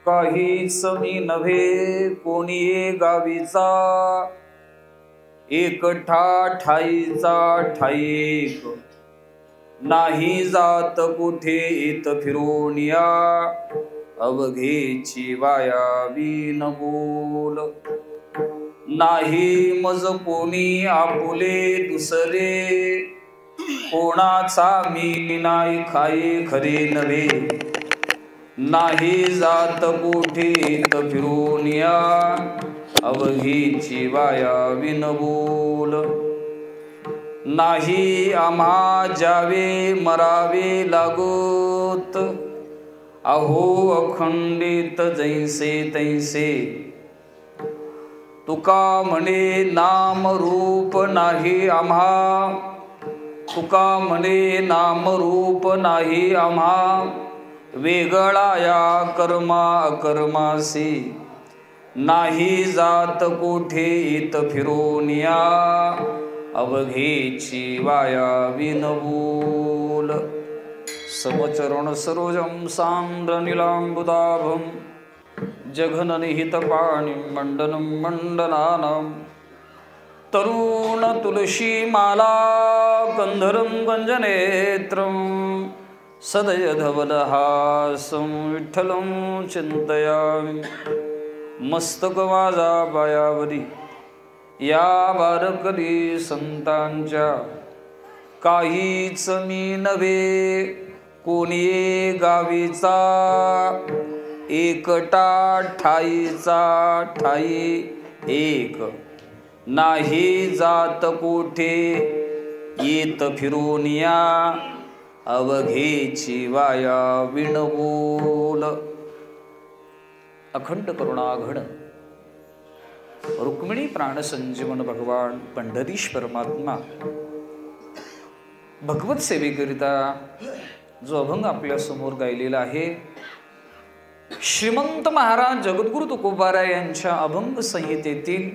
काहीच मी नव्हे कोणी गावीचा, एकटा ठाईचा ठाईक, नाही जात कुठे येत फिरून या, अवघेची वायावी न बोल. नाही मज कोणी आपुले दुसरे, कोणाचा मी नाही खाई खरे नव्हे, नाही जात कुठे येत फिरून या, अवघीची वायावी न बोल. नाही आम्हा जावे मरावे लागोत, अहो अखंडित जैसे तैसे, तुका म्हणे नाम रूप नाही आम्हा, तुका म्हणे नाम रूप नाही आम्हा, वेगळा या कर्मा अकर्मासी, नाही जात कोठे येत फिरून या, अवघेची वायावी न बोल. समचरण सरोजम सांद्र नीलांबुदाभम, जघननिहित पाणिं मंडनं मंडनानं, तरुण तुलसी माला गंधरं गंजनेत्रं, सदय धवलहासं विठ्ठलं चिंतयामि. मस्तक माझा पायावरी या वारकरी संतांच्या, काहीच मी नव्हे कोणी गावीचा, एकटा ठाईचा ठाई एक, नाही जात कोठे येत फिरून या, अवघेची वायावी न बोल. अखंड करुणाघन रुक्मिणी प्राणसंजीवन भगवान पंढरीश परमात्मा भगवत सेवेकरिता जो अभंग आपल्या समोर गायलेला आहे, श्रीमंत महाराज जगद्गुरु तुकोबाराय यांच्या अभंग संहितेतील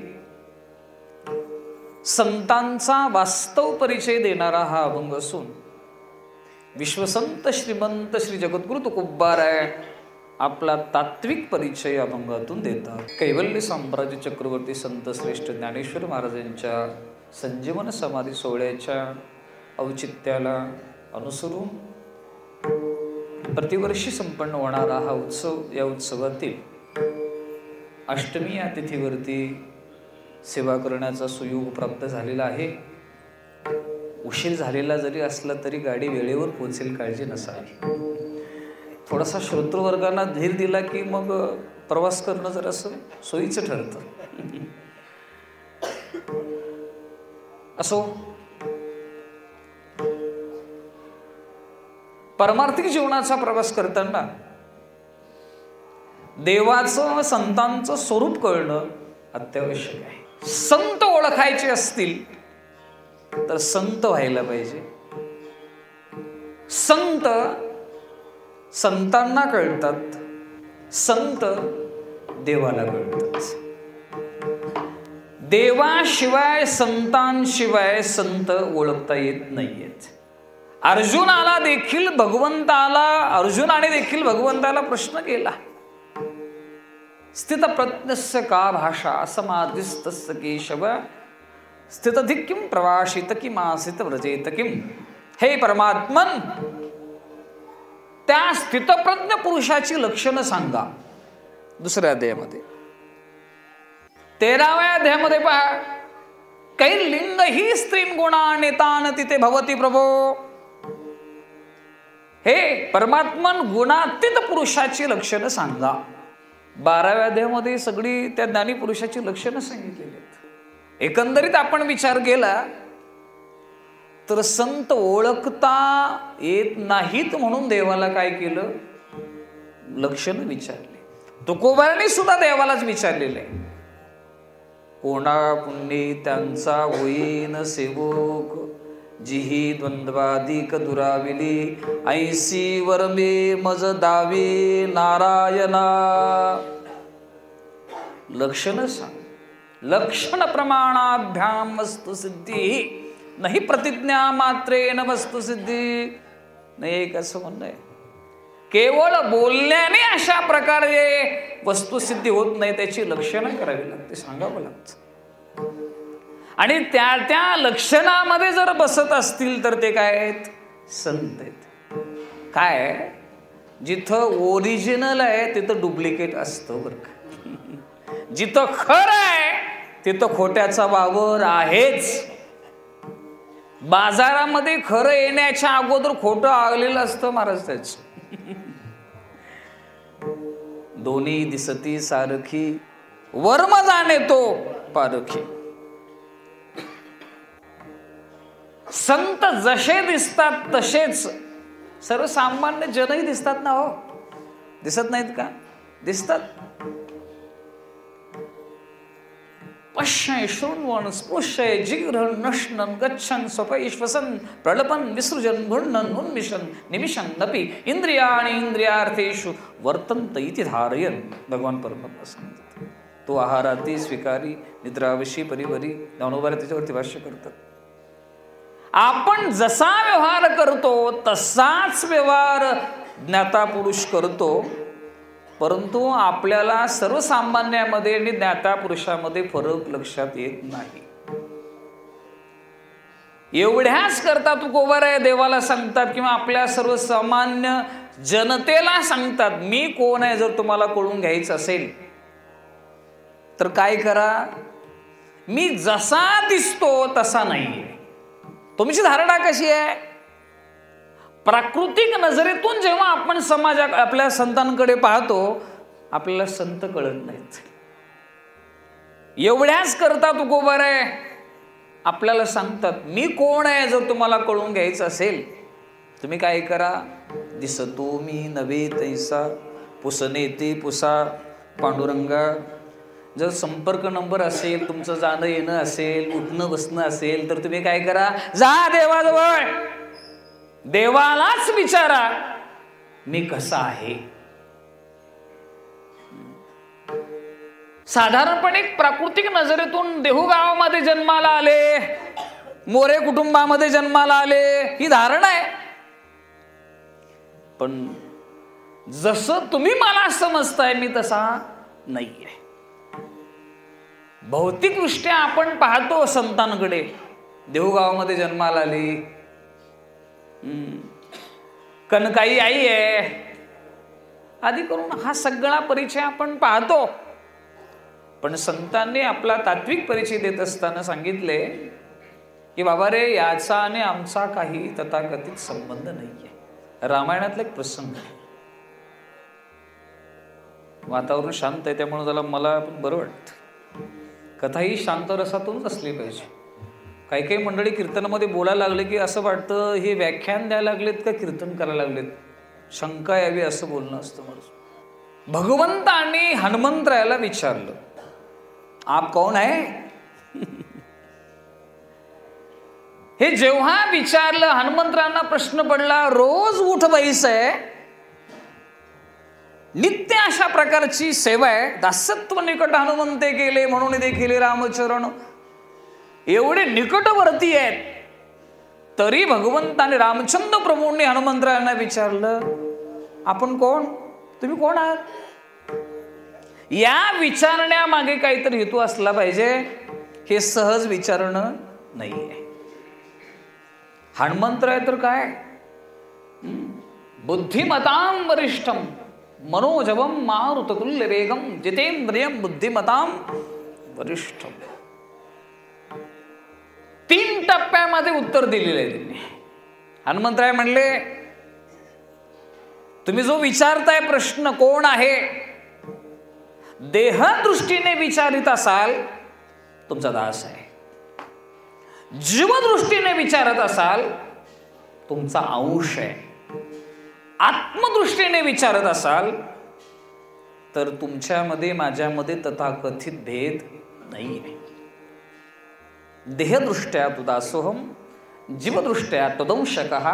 संतांचा वास्तव परिचय देणारा हा अभंग असून, विश्वसंत श्रीमंत श्री जगद्गुरु तुकोबाराय आपला तात्विक परिचय अभंगातून देतात. कैवल्य साम्राज्य चक्रवर्ती संत श्रेष्ठ ज्ञानेश्वर महाराजांच्या संजीवन समाधी सोहळ्याच्या औचित्याला अनुसरून प्रतिवर्षी संपन्न होणारा हा उत्सव, या उत्सवातील अष्टमी या तिथीवरती सेवा करण्याचा सुयोग प्राप्त झालेला आहे. उशीर झालेला जरी असला तरी गाडी वेळेवर पोहोचेल, काळजी नसावी. थोडासा श्रोतृवर्गांना धीर दिला की मग प्रवास करणं जरासं सोयीचं ठरतं. असो, परमार्थिक जीवनाचा प्रवास करताना देवाचं संतांचं स्वरूप कळणं अत्यावश्यक आहे. संत ओळखायचे असतील तर संत व्हायला पाहिजे. संत संतांना कळतात, संत देवाला कळतात. देवाशिवाय संतांशिवाय संत ओळखता येत नाहीयेत. अर्जुनाने देखील भगवंताला प्रश्न केला, स्थितप्रज्ञस्य का भाषा समाधिस्तस्य केशव, स्थितधिक किम प्रवासित किमासित व्रजेत किम. हे परमात्मन, त्या स्थितप्रज्ञ पुरुषाची लक्षणं सांगा. दुसऱ्या अध्यायामध्ये 13व्या अध्यायामध्ये पहा, कैर्लिंग ही स्त्रीन गुणा नेतान तिथे भवती प्रभो. हे परमात्मन, गुणातीत पुरुषाची लक्षणं सांगा. 12व्या अध्यायामध्ये सगळी त्या ज्ञानी पुरुषाची लक्षणं सांगितलेली आहेत. एकंदरीत आपण विचार केला तर संत ओळखता येत नाहीत म्हणून देवाला काय केलं, लक्षणं विचारले. तुकोबारांनी सुद्धा देवालाच विचारलेलं आहे, कोणा पुण्ये त्यांचा होईन सेवक, जिही द्वंद्वाधिक दुराविली, ऐसी वरमे मज दावी नारायणा. लक्षण सांग. लक्षण प्रमाणाभ्याम वस्तु सिद्धी, नाही प्रतिज्ञा मात्रेन वस्तु सिद्धी. नाही, एक असं म्हणणं आहे केवळ बोलण्याने अशा प्रकारे वस्तुसिद्धी होत नाही, त्याची लक्षणं करावी लागते, सांगावं लागतं. आणि त्या त्या लक्षणामध्ये जर बसत असतील तर ते काय आहेत? संत आहेत. काय जिथं ओरिजिनल आहे तिथं डुप्लिकेट असतं बरं का. जिथं खरं आहे तिथं खोट्याचा वावर आहेच. बाजारामध्ये खरं येण्याच्या अगोदर खोटं आलेलं असतं महाराज त्याच. दोन्ही दिसती सारखी वर्म जाणे तो पारखी. संत जसे दिसतात तसेच सर्वसामान्य जनही दिसतात ना हो. दिसत नाहीत का? दिसतात. पश्य शृण्वन् स्पृश्य जिघ्रन् नश्नन् गच्छन् स्वपै श्वसन् प्रलपन् विसृजन् घृण्णन् उन्मिषन् निमिषन् नपि इंद्रियाणि इंद्रियार्थेषु वर्तन्त इति धारयन्. भगवान परमात्मा सांगतात. तो आहाराती स्वीकारी निद्रावशी परिवरी. ज्ञानोबा त्याच्यावरती भाष्य करतात. आपण जसा व्यवहार करतो तसाच व्यवहार ज्ञाता पुरुष करतो, परंतु आपल्याला सर्वसामान्यामध्ये आणि ज्ञाता पुरुषामध्ये फरक लक्षात येत नाही. एवढ्याच करता तुकोबाराय देवाला सांगतात किंवा आपल्या सर्वसामान्य जनतेला सांगतात, मी कोण आहे जर तुम्हाला कळून घ्यायचं असेल तर काय करा, मी जसा दिसतो तसा नाहीये. तुमची धारणा कशी आहे? प्राकृतिक नजरेतून जेव्हा आपण समाजात आपल्या संतांकडे पाहतो आपल्याला संत कळत नाहीत. एवढ्याच करता तुकोबाराय आपल्याला सांगतात, मी कोण आहे जर तुम्हाला कळून घ्यायचं असेल तुम्ही काय करा, दिसतो मी नवे तैसा पुसने ते पुसा पांडुरंगा. जर संपर्क नंबर असेल, तुमचं जाणं येणं असेल, उठणं बसणं असेल तर तुम्ही काय करा, जा देवाजवळ, देवालाच विचारा मी कसा आहे. साधारणपणे प्राकृतिक नजरेतून देहूगावामध्ये जन्माला आले, मोरे कुटुंबामध्ये जन्माला आले ही धारणा आहे. पण जसं तुम्ही मला समजताय मी तसा नाहीये. भौतिकदृष्ट्या आपण पाहतो संतांकडे, देहूगावामध्ये जन्माला आली, कनकाई आई आहे आदी करून हा सगळा परिचय आपण पाहतो. पण संतांनी आपला तात्विक परिचय देत असताना सांगितले की बाबा रे, याचा आणि आमचा काही तथाकथित संबंध नाहीये. रामायणातला एक प्रसंग आहे. वातावरण शांत आहे त्यामुळे त्याला मला पण बरं वाटतं. कथा ही शांत रसातूनच असली पाहिजे. काही काही मंडळी कीर्तनामध्ये बोलायला लागले की असं वाटतं हे व्याख्यान द्यायला लागलेत का कीर्तन करायला लागलेत, शंका यावी असं बोलणं असतं माझं. भगवंतांनी हनुमंतरायाला विचारलं, आप कौन है? हे जेव्हा विचारलं हनुमंतरायांना प्रश्न पडला, रोज उठ बैस आहे, नित्य अशा प्रकारची सेवा आहे, दासत्व निकट हनुमंते केले म्हणून देखील रामचरण, एवढे निकटवर्ती आहेत, तरी भगवंताने रामचंद्र प्रभूंनी हनुमंतरायांना विचारलं, आपण कोण, तुम्ही कोण आहात? या विचारण्यामागे काहीतरी हेतू असला पाहिजे. हे सहज विचारणं नाहीये. हनुमंतराय तर काय, बुद्धिमतां वरिष्ठम मनोजवम मारुततुल्य वेगम जितेंद्रियम बुद्धिमतां वरिष्ठम. 3 टप्प्यामध्ये उत्तर दिलेलं आहे त्यांनी. हनुमंतराय म्हणले, तुम्ही जो विचारताय प्रश्न कोण आहे, देहदृष्टीने विचारित असाल तुमचा दास आहे, जीवदृष्टीने विचारत असाल तुमचा अंश आहे, आत्मदृष्टीने विचारत असाल तर तुमच्यामध्ये माझ्यामध्ये तथाकथित भेद नाही आहे. देहदृष्ट्या तु दासोहम जीवदृष्ट्या तदंशकः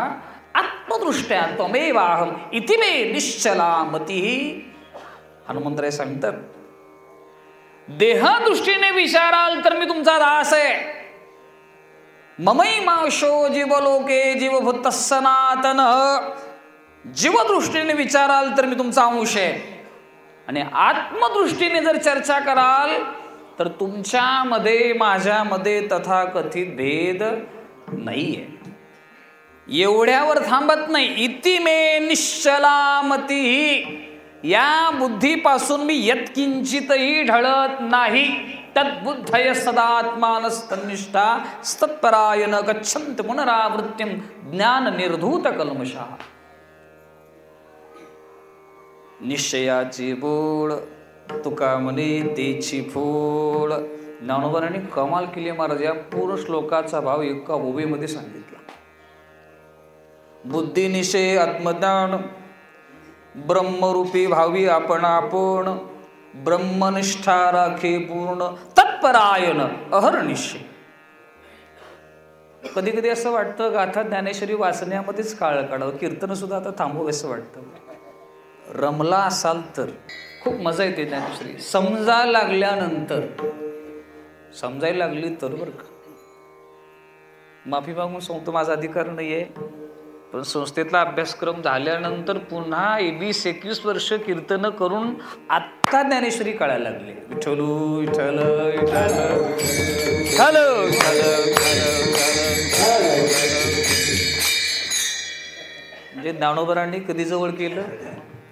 आत्मदृष्ट्या त्वमेवाहम इति मे निश्चला मतिः. हनुमंतराय सांगतात, देहदृष्टीने विचाराल तर मी तुमचा दास आहे. ममैमांशो जीवलोके जीवभूतः सनातनः. जीवदृष्टीने विचाराल तर मी तुमचा अंश आहे, आणि आत्मदृष्टीने जर चर्चा कराल तर तुमच्यामध्ये माझ्यामध्ये तथाकथित भेद नाहीये. एवढ्यावर थांबत नाही. इति मे निश्चलामती, या बुद्धीपासून मी यत्किंचितही ढळत नाही. तद्बुद्धय सदात्मानस्तनिष्ठा स्तत्परायण गच्छन्ति पुनरावृत्तिं ज्ञान निर्धूत कल्मषः. निश्चयाची बोळ तुका म्हणे तेची फोळ. ज्ञानोबांनी कमाल केली महाराज. या पूर्ण श्लोकाचा भाव एका ओवीमध्ये सांगितला. बुद्धी निश्चय आत्मज्ञान ब्रह्मरूपी भावी आपण आपण, ब्रह्मनिष्ठा राखे पूर्ण तत्परायण अहर्निशय. कधी कधी असं वाटतं गाथा ज्ञानेश्वरी वाचण्यामध्येच काळ काढावं, कीर्तन सुद्धा आता थांबवं असं वाटतं. रमला असाल तर खूप मजा येते ज्ञानेश्वरी. समजायला लागल्यानंतर, समजायला लागली तर बरं का. माफी मागून सांगतो, माझा अधिकार नाही आहे, पण संस्थेतला अभ्यासक्रम झाल्यानंतर पुन्हा 21 वर्ष कीर्तन करून आत्ता ज्ञानेश्वरी कळायला लागली. विठ्ठल विठ्ठल विठ्ठल म्हणजे ज्ञानोबरांनी कधी जवळ केलं,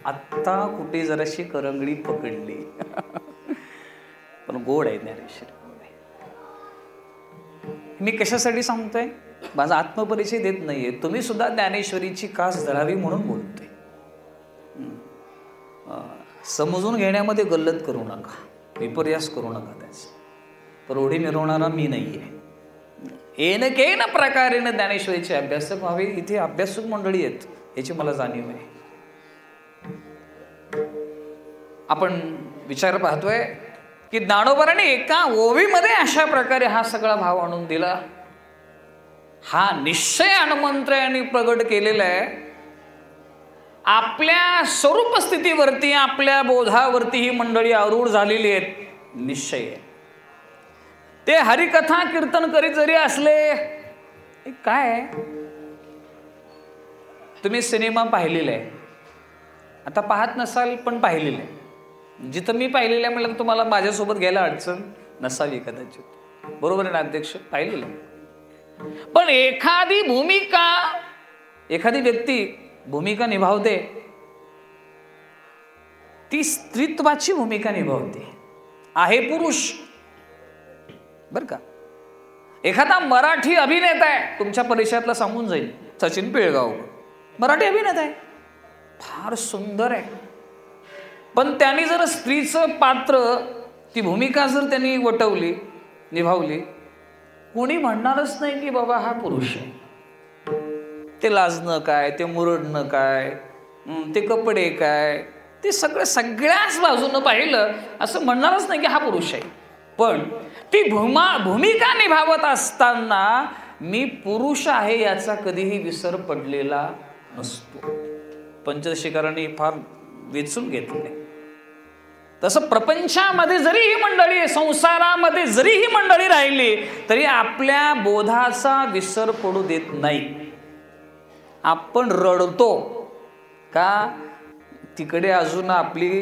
आत्ता कुठे जराशी करंगडी पकडली. पण गोड आहे ज्ञानेश्वरी. मी कशासाठी सांगतोय, माझा आत्मपरिचय देत नाहीये. तुम्ही सुद्धा ज्ञानेश्वरीची कास धरावी म्हणून बोलतोय. समजून घेण्यामध्ये गल्लत करू नका, विपर्यास करू नका. त्याच प्रौढी मिरवणारा मी नाहीये. एनकेन प्रकारेनं ज्ञानेश्वरीचे अभ्यासक व्हावे. इथे अभ्यासक मंडळी आहेत याची मला जाणीव आहे. आपण विचार पाहतोय की ज्ञानोबाने एका ओवीमध्ये अशा प्रकारे हा सगळा भाव आणून दिला. हा निश्चय हनुमंतरायांनी प्रगट केलेला आहे. आपल्या स्वरूप स्थितीवरती, आपल्या बोधावरती ही मंडळी आरूढ झालेली आहेत. निश्चय ते हरिकथा कीर्तन करीत जरी असले, काय तुम्ही सिनेमा पाहिलेला आहे, आता पाहत नसाल पण पाहिलेलं आहे. जिथं मी पाहिलेलं आहे म्हटलं तुम्हाला माझ्यासोबत घ्यायला अडचण नसावी कदाचित. बरोबर आहे ना अध्यक्ष? पाहिलेलं. पण एखादी भूमिका, एखादी व्यक्ती भूमिका निभावते, ती स्त्रीत्वाची भूमिका निभावते. आहे पुरुष बर का. एखादा मराठी अभिनेता आहे, तुमच्या परिचयातला सांगून जाईल, सचिन पिळगाव मराठी अभिनेता आहे, फार सुंदर आहे. पण त्यांनी जर स्त्रीचं पात्र, ती भूमिका जर त्यांनी वटवली, निभावली, कोणी म्हणणारच नाही की बाबा हा पुरुष आहे. ते लाजणं काय, ते मुरडणं काय, ते कपडे काय, ते सगळ्याच बाजूनं पाहिलं असं म्हणणारच नाही की हा पुरुष आहे. पण ती भूमिका निभावत असताना मी पुरुष आहे याचा कधीही विसर पडलेला नसतो. पंचदशीकारांनी फार वेचून घेतले. तसं प्रपंचामध्ये जरी ही मंडळी, संसारामध्ये जरी ही मंडळी राहिली तरी आपल्या बोधाचा विसर पडू देत नाही. आपण रडतो का, तिकडे अजून आपली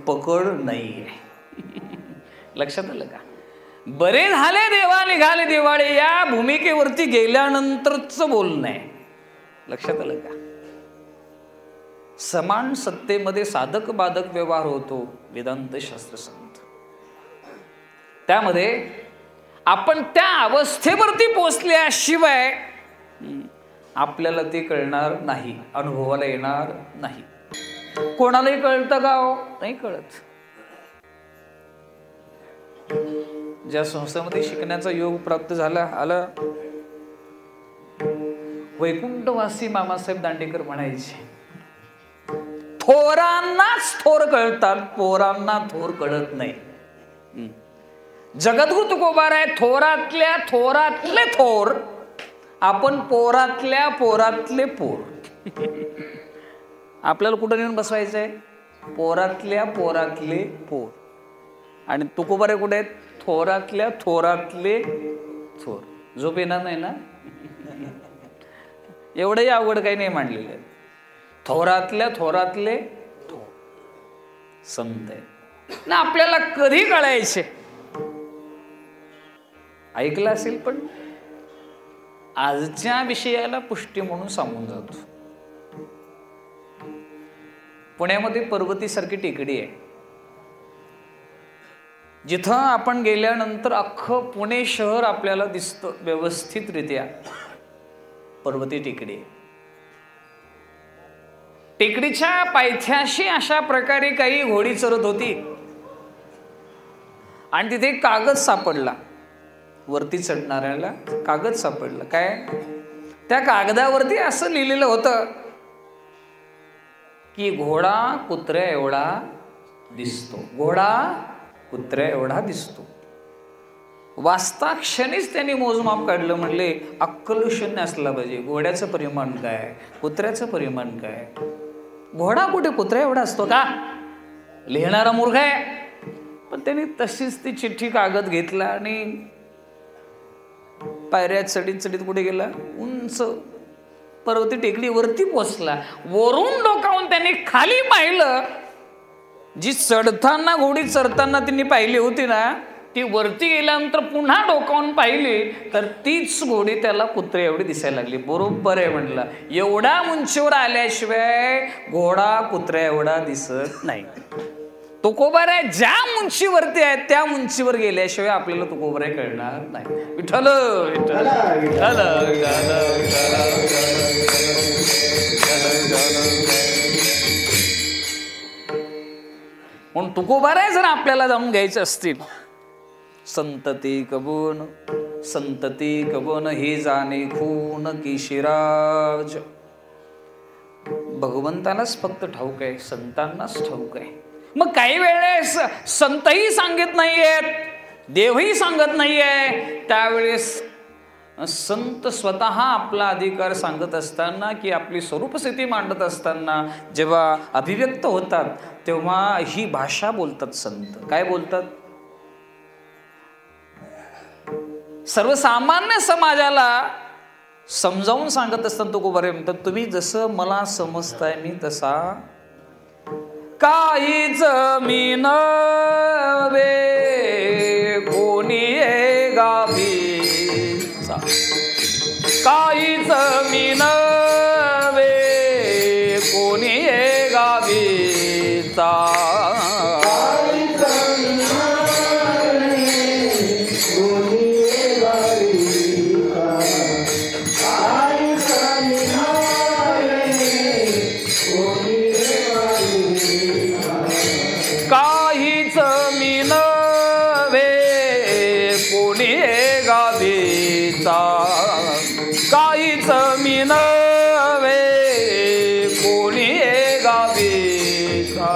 पकड नाही. लक्षात आलं का? बरे झाले देवा निघाले दिवाळे, या भूमिकेवरती गेल्यानंतरच बोलणं आहे. लक्षात आलं का? समान सत्तेमध्ये साधक बाधक व्यवहार होतो वेदांत शास्त्र सांगत. त्यामध्ये आपण त्या अवस्थेवरती पोचल्याशिवाय आपल्याला ते कळणार नाही, अनुभवाला येणार नाही. कोणालाही कळतं का हो? नाही कळत. ज्या संस्थेमध्ये शिकण्याचा योग प्राप्त झाला आला, वैकुंठवासी मामासाहेब दांडेकर म्हणायचे, थोरांनाच थोर कळतात, पोरांना थोर कळत नाही. जगद्गुरु तुकोबार आहे, थोरातल्या थोरातले थोर, आपण पोरातल्या पोरातले पोर. आपल्याला कुठं नेऊन बसवायचंय? पोरातल्या पोरातले पोर. आणि तुकोबारे कुठे आहेत? थोरातल्या थोरातले थोर. झोप येणार नाही ना? एवढंही अवघड काही नाही मांडलेलं आहे. थोरातल्या थोरातले संत आहे ना. आपल्याला कधी कळायचे ऐकलं असेल, पण आजच्या विषयाला पुष्टी म्हणून सांगून जातो. पुण्यामध्ये पर्वतीसारखी टेकडी आहे, जिथं आपण गेल्यानंतर अख्खं पुणे शहर आपल्याला दिसतं व्यवस्थितरित्या. पर्वती टेकडी, टेकडीच्या पायथ्याशी अशा प्रकारे काही घोडी चरत होती आणि तिथे कागद सापडला. वरती चढणाऱ्याला कागद सापडला. काय? त्या कागदावरती असं लिहिलेलं होतं की घोडा कुत्र्या एवढा दिसतो, घोडा कुत्र्या एवढा दिसतो. वाचता क्षणीच त्यांनी मोजमाप काढलं. म्हणले अक्कल शून्य असला पाहिजे. घोड्याचं परिमाण काय, कुत्र्याचं परिमाण काय? घोडा कुठे कुत्र्या एवढा असतो का? लिहिणारा मूर्ख आहे. पण त्यांनी तशीच ती चिठ्ठी कागद घेतला आणि पायऱ्या चढीत चढीत कुठे गेला? उंच पर्वती टेकडी वरती पोचला. वरून डोकावून त्यांनी खाली पाहिलं. जी चढताना घोडी चढताना त्यांनी पाहिली होती ना, ती वरती गेल्यानंतर पुन्हा डोकावून पाहिली तर तीच घोडी त्याला कुत्रे एवढी दिसायला लागली. बरोबर आहे म्हणला, एवढ्या उंचीवर आल्याशिवाय घोडा कुत्र्या एवढा दिसत नाही. तुकोबाराय ज्या उंचीवरती आहे त्या उंचीवर गेल्याशिवाय आपल्याला तुकोबाराय कळणार नाही. विठ्ठल विठ्ठल विठ्ठल म्हणून तुकोबाराय जर आपल्याला जाणून घ्यायचे असतील, संतती कबन हे जाणे खून की शिराज. भगवंतालाच फक्त ठाऊक आहे, संतांनाच ठाऊक आहे. मग काही वेळेस संतही सांगत नाहीयेत, देवही सांगत नाहीये. त्यावेळेस संत स्वतः आपला अधिकार सांगत असताना की आपली स्वरूपस्थिती मांडत असताना जेव्हा अभिव्यक्त होतात तेव्हा ही भाषा बोलतात संत. काय बोलतात? सर्वसामान्य समाजाला समजावून सांगत असतात. तुकोबाराय म्हणतात, तुम्ही जसं मला समजताय मी तसा काहीच मी नव्हे कोणी गावीचा, काहीच मी नव्हे कोणी गावीचा. काहीच मी नव्हे कोणी गावीचा.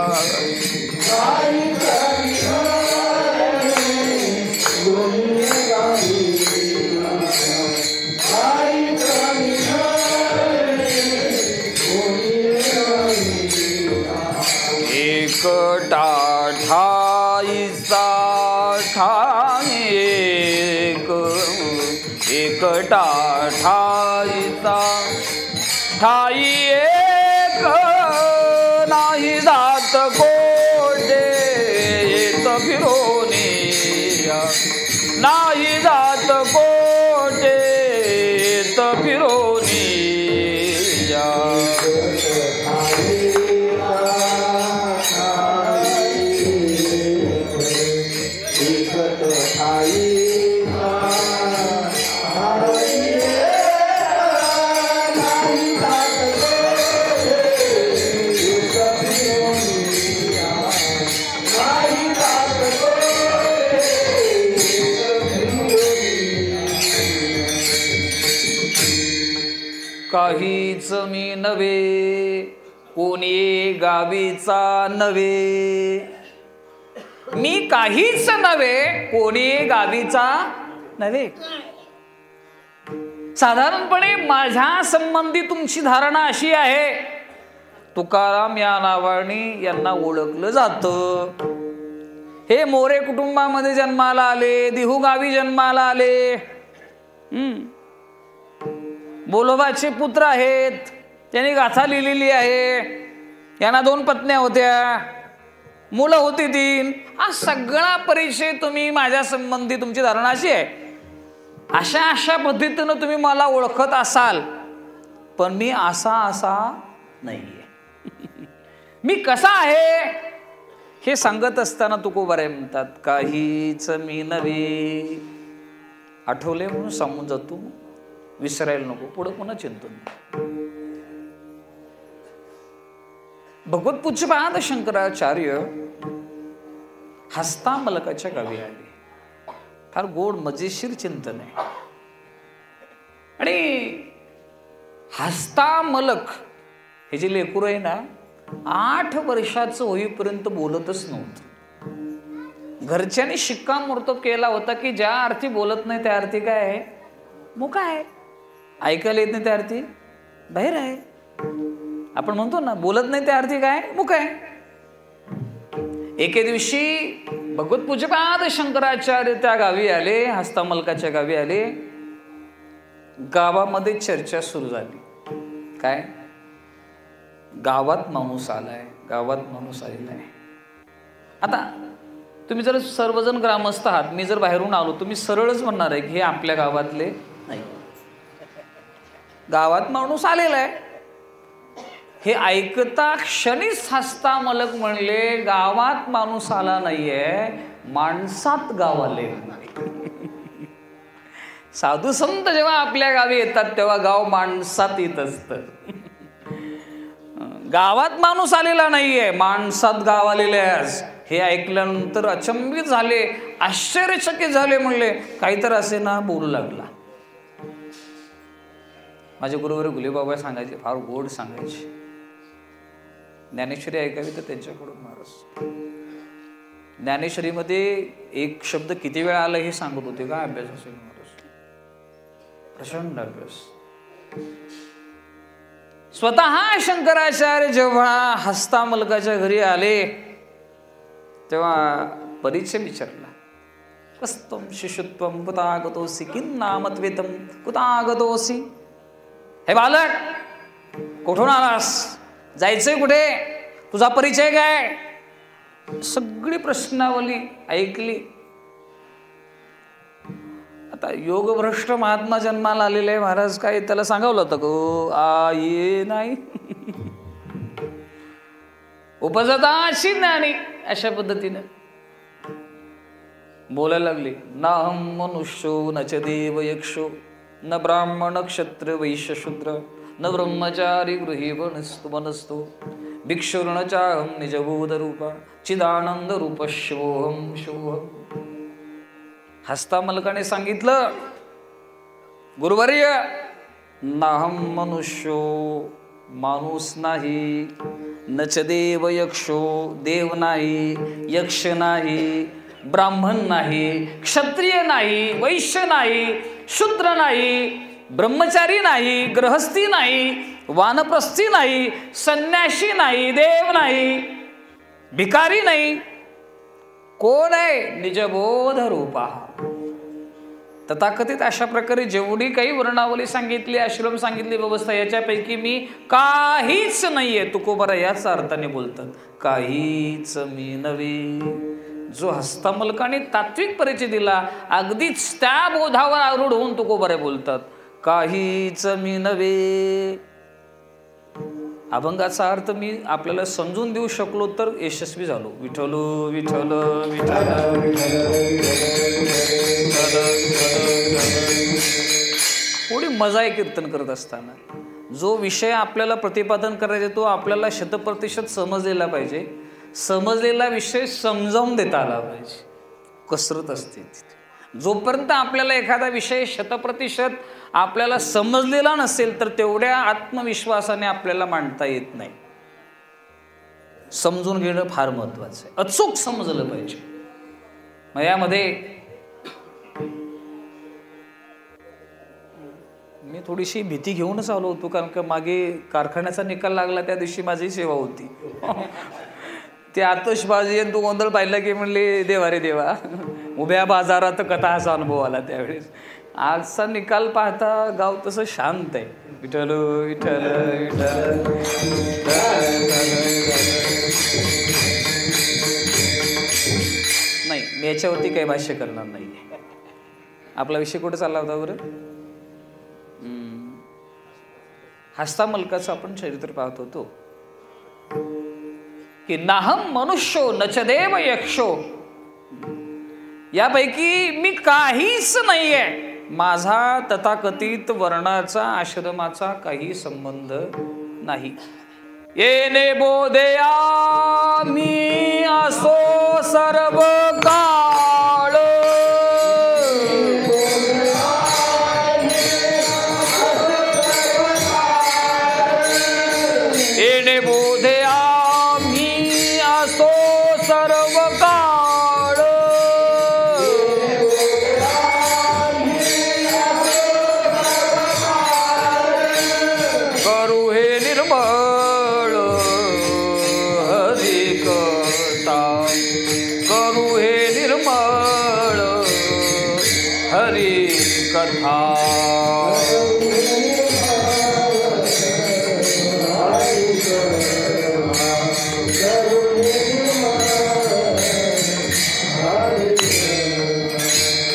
एकटा ठाईचा ठाई एकटा ठाईचा ठाई एक नाही जात कोठे येत फिरोनी नाही जात कोठे येत फिरोनी. काहीच मी नव्हे कोणी गावीचा नव्हे. मी काहीच नव्हे कोणी गावीचा नव्हे. साधारणपणे माझ्या संबंधी तुमची धारणा अशी आहे, तुकाराम या नावाने यांना ओळखलं जातं. हे मोरे कुटुंबामध्ये जन्माला आले, दिहू गावी जन्माला आले, बोलोबाचे पुत्र आहेत. त्यांनी गाथा लिहिलेली आहे. यांना 2 पत्न्या होत्या, मुलं होती 3. हा सगळा परिचय तुम्ही माझ्या संबंधी तुमची धारणा अशी आहे. अशा पद्धतीनं तुम्ही मला ओळखत असाल, पण मी असा नाहीये. मी कसा आहे हे सांगत असताना तुकोबाराय म्हणतात, काहीच मी नव्हे. आठवले म्हणून सांगून जातो, विसरायला नको, पुढे पुन्हा चिंतन. भगवत पूज्यपाद शंकराचार्य हस्तामलकाच्या गावी आले. फार गोड मजेशीर चिंतन आहे. आणि हस्तामलक हे जे लेकरू आहे ना, 8 वर्षाचं होईपर्यंत बोलतच नव्हतं. घरच्यांनी शिक्कामोर्तब केला होता की ज्या अर्थी बोलत नाही त्या अर्थी काय आहे, मुका आहे. ऐकायला येत नाही त्या अर्थी बाहेर आहे. आपण म्हणतो ना, बोलत नाही त्या अर्थी काय, मुका आहे. एके दिवशी भगवत पूज्यपाद शंकराचार्य त्या गावी आले, हस्तामलकाच्या गावी आले. गावामध्ये चर्चा सुरू झाली. काय, गावात माणूस आलाय, गावात माणूस आलेला आहे. आता तुम्ही जर सर्वजण ग्रामस्थ आहात, मी जर बाहेरून आलो, तुम्ही सरळच म्हणणार आहे की हे आपल्या गावातले नाही. गावात माणूस आलेला आहे हे ऐकता क्षणीच हस्तामलक म्हणले, गावात माणूस आला नाहीये, माणसात गाव आले. साधू संत जेव्हा आपल्या गावी येतात तेव्हा गाव माणसात येत असतं. गावात माणूस आलेला नाहीये, माणसात गाव आलेले आहेस. हे ऐकल्यानंतर अचंबित झाले, आश्चर्यचकित झाले. म्हणले काहीतरी असे ना बोलू लागला. माझे गुरुवर गुलेबाबा सांगायचे, फार गोड सांगायचे. ज्ञानेश्वरी ऐकावी तर त्यांच्याकडून महाराज. ज्ञानेश्वरीमध्ये एक शब्द किती वेळा आला हे सांगत होते. का अभ्यास असेल महाराज, प्रचंड अभ्यास. स्वतः शंकराचार्य जेव्हा हस्तामलकाच्या घरी आले तेव्हा परिचय विचारला. कस्तम शिशुत्वम कुतागतोसी किन्नामत्वेतम कुतागतोसी. हे बालक, कुठून आलास, जायचंय कुठे, तुझा परिचय काय. सगळी प्रश्नावली ऐकली. आता योगभ्रष्ट महात्मा जन्माला आलेले आहे महाराज, काय त्याला सांगावलं होतं गो ये नाही. उपजता अशी ज्ञानी अशा पद्धतीने बोलायला लागली. नाहम मनुष्यो न च देव यक्षो न ब्राह्मण क्षत्र वैश्य शूद्र न ब्रह्मचारी गृही वनस्तु भिक्षुर्ण चाहम निजबोध रूपा चिदानंद रूप शिवोहम शिवोहम. हस्तामलकाने सांगितलं, गुरुवर्य, नाहम मनुष्यो, माणूस नाही, नच देव यक्षो, देव नाही, यक्ष नाही, ब्राह्मण नाही, क्षत्रिय नाही, वैश्य नाही, शूद्र नाही, ब्रह्मचारी नाही, गृहस्थी नाही, वानप्रस्थी नाही, संन्यासी नाही, देव नाही, भिकारी नाही. कोण आहे, निजबोध रूपा. तथाकथित अशा प्रकारे जेवढी काही वर्णावली सांगितली, आश्रम सांगितली, व्यवस्था, याच्यापैकी मी काहीच नाहीये. तुकोबाराय याच अर्थाने बोलतात, काहीच मी नव्हे. जो हस्तामलकाने तात्विक परिचय दिला, अगदीच त्या बोधावर आरूढ होऊन तुकोबाराय बोलतात, काहीच मी नव्हे. अभंगाचा अर्थ मी आपल्याला समजून देऊ शकलो तर यशस्वी झालो. विठ्ठल विठ्ठल विठ्ठल. थोडी मजा आहे कीर्तन करत असताना. जो विषय आपल्याला प्रतिपादन करायचा तो आपल्याला 100% समजलेला पाहिजे. समजलेला विषय समजावून देता आला पाहिजे. कसरत असते. जोपर्यंत आपल्याला एखादा विषय 100% आपल्याला समजलेला नसेल तर तेवढ्या आत्मविश्वासाने आपल्याला मांडता येत नाही. समजून घेणं फार महत्वाचं आहे. अचूक समजलं पाहिजे. मग यामध्ये मी थोडीशी भीती घेऊनच आलो होतो, कारण का मागे कारखान्याचा निकाल लागला त्या दिवशी माझी सेवा होती. ते आतषबाजी आणि तो गोंधळ पाहिला की म्हणले देवा रे देवा, उभ्या बाजारात कथा असा अनुभव आला त्यावेळेस. आजचा निकाल पाहता गाव तसं शांत आहे. विठ्ठल विठ्ठल विठ्ठल. नाही, मी याच्यावरती काही भाष्य करणार नाही. आपला विषय कुठे चालला होता बरं? हस्तामलकाचं आपण चरित्र पाहत होतो की नाहम मनुष्यो न च देव यक्षो, यापैकी मी काहीच नाहीये. माझा तथाकथित वर्णाचा आश्रमाचा काही संबंध नाही. येणे बोधया मी असो सर्व काळ, येणे बोधया मी असो सर्व काळ, करू हे निर्मळ हरी कथा, करू हे निर्मळ हरी कथा.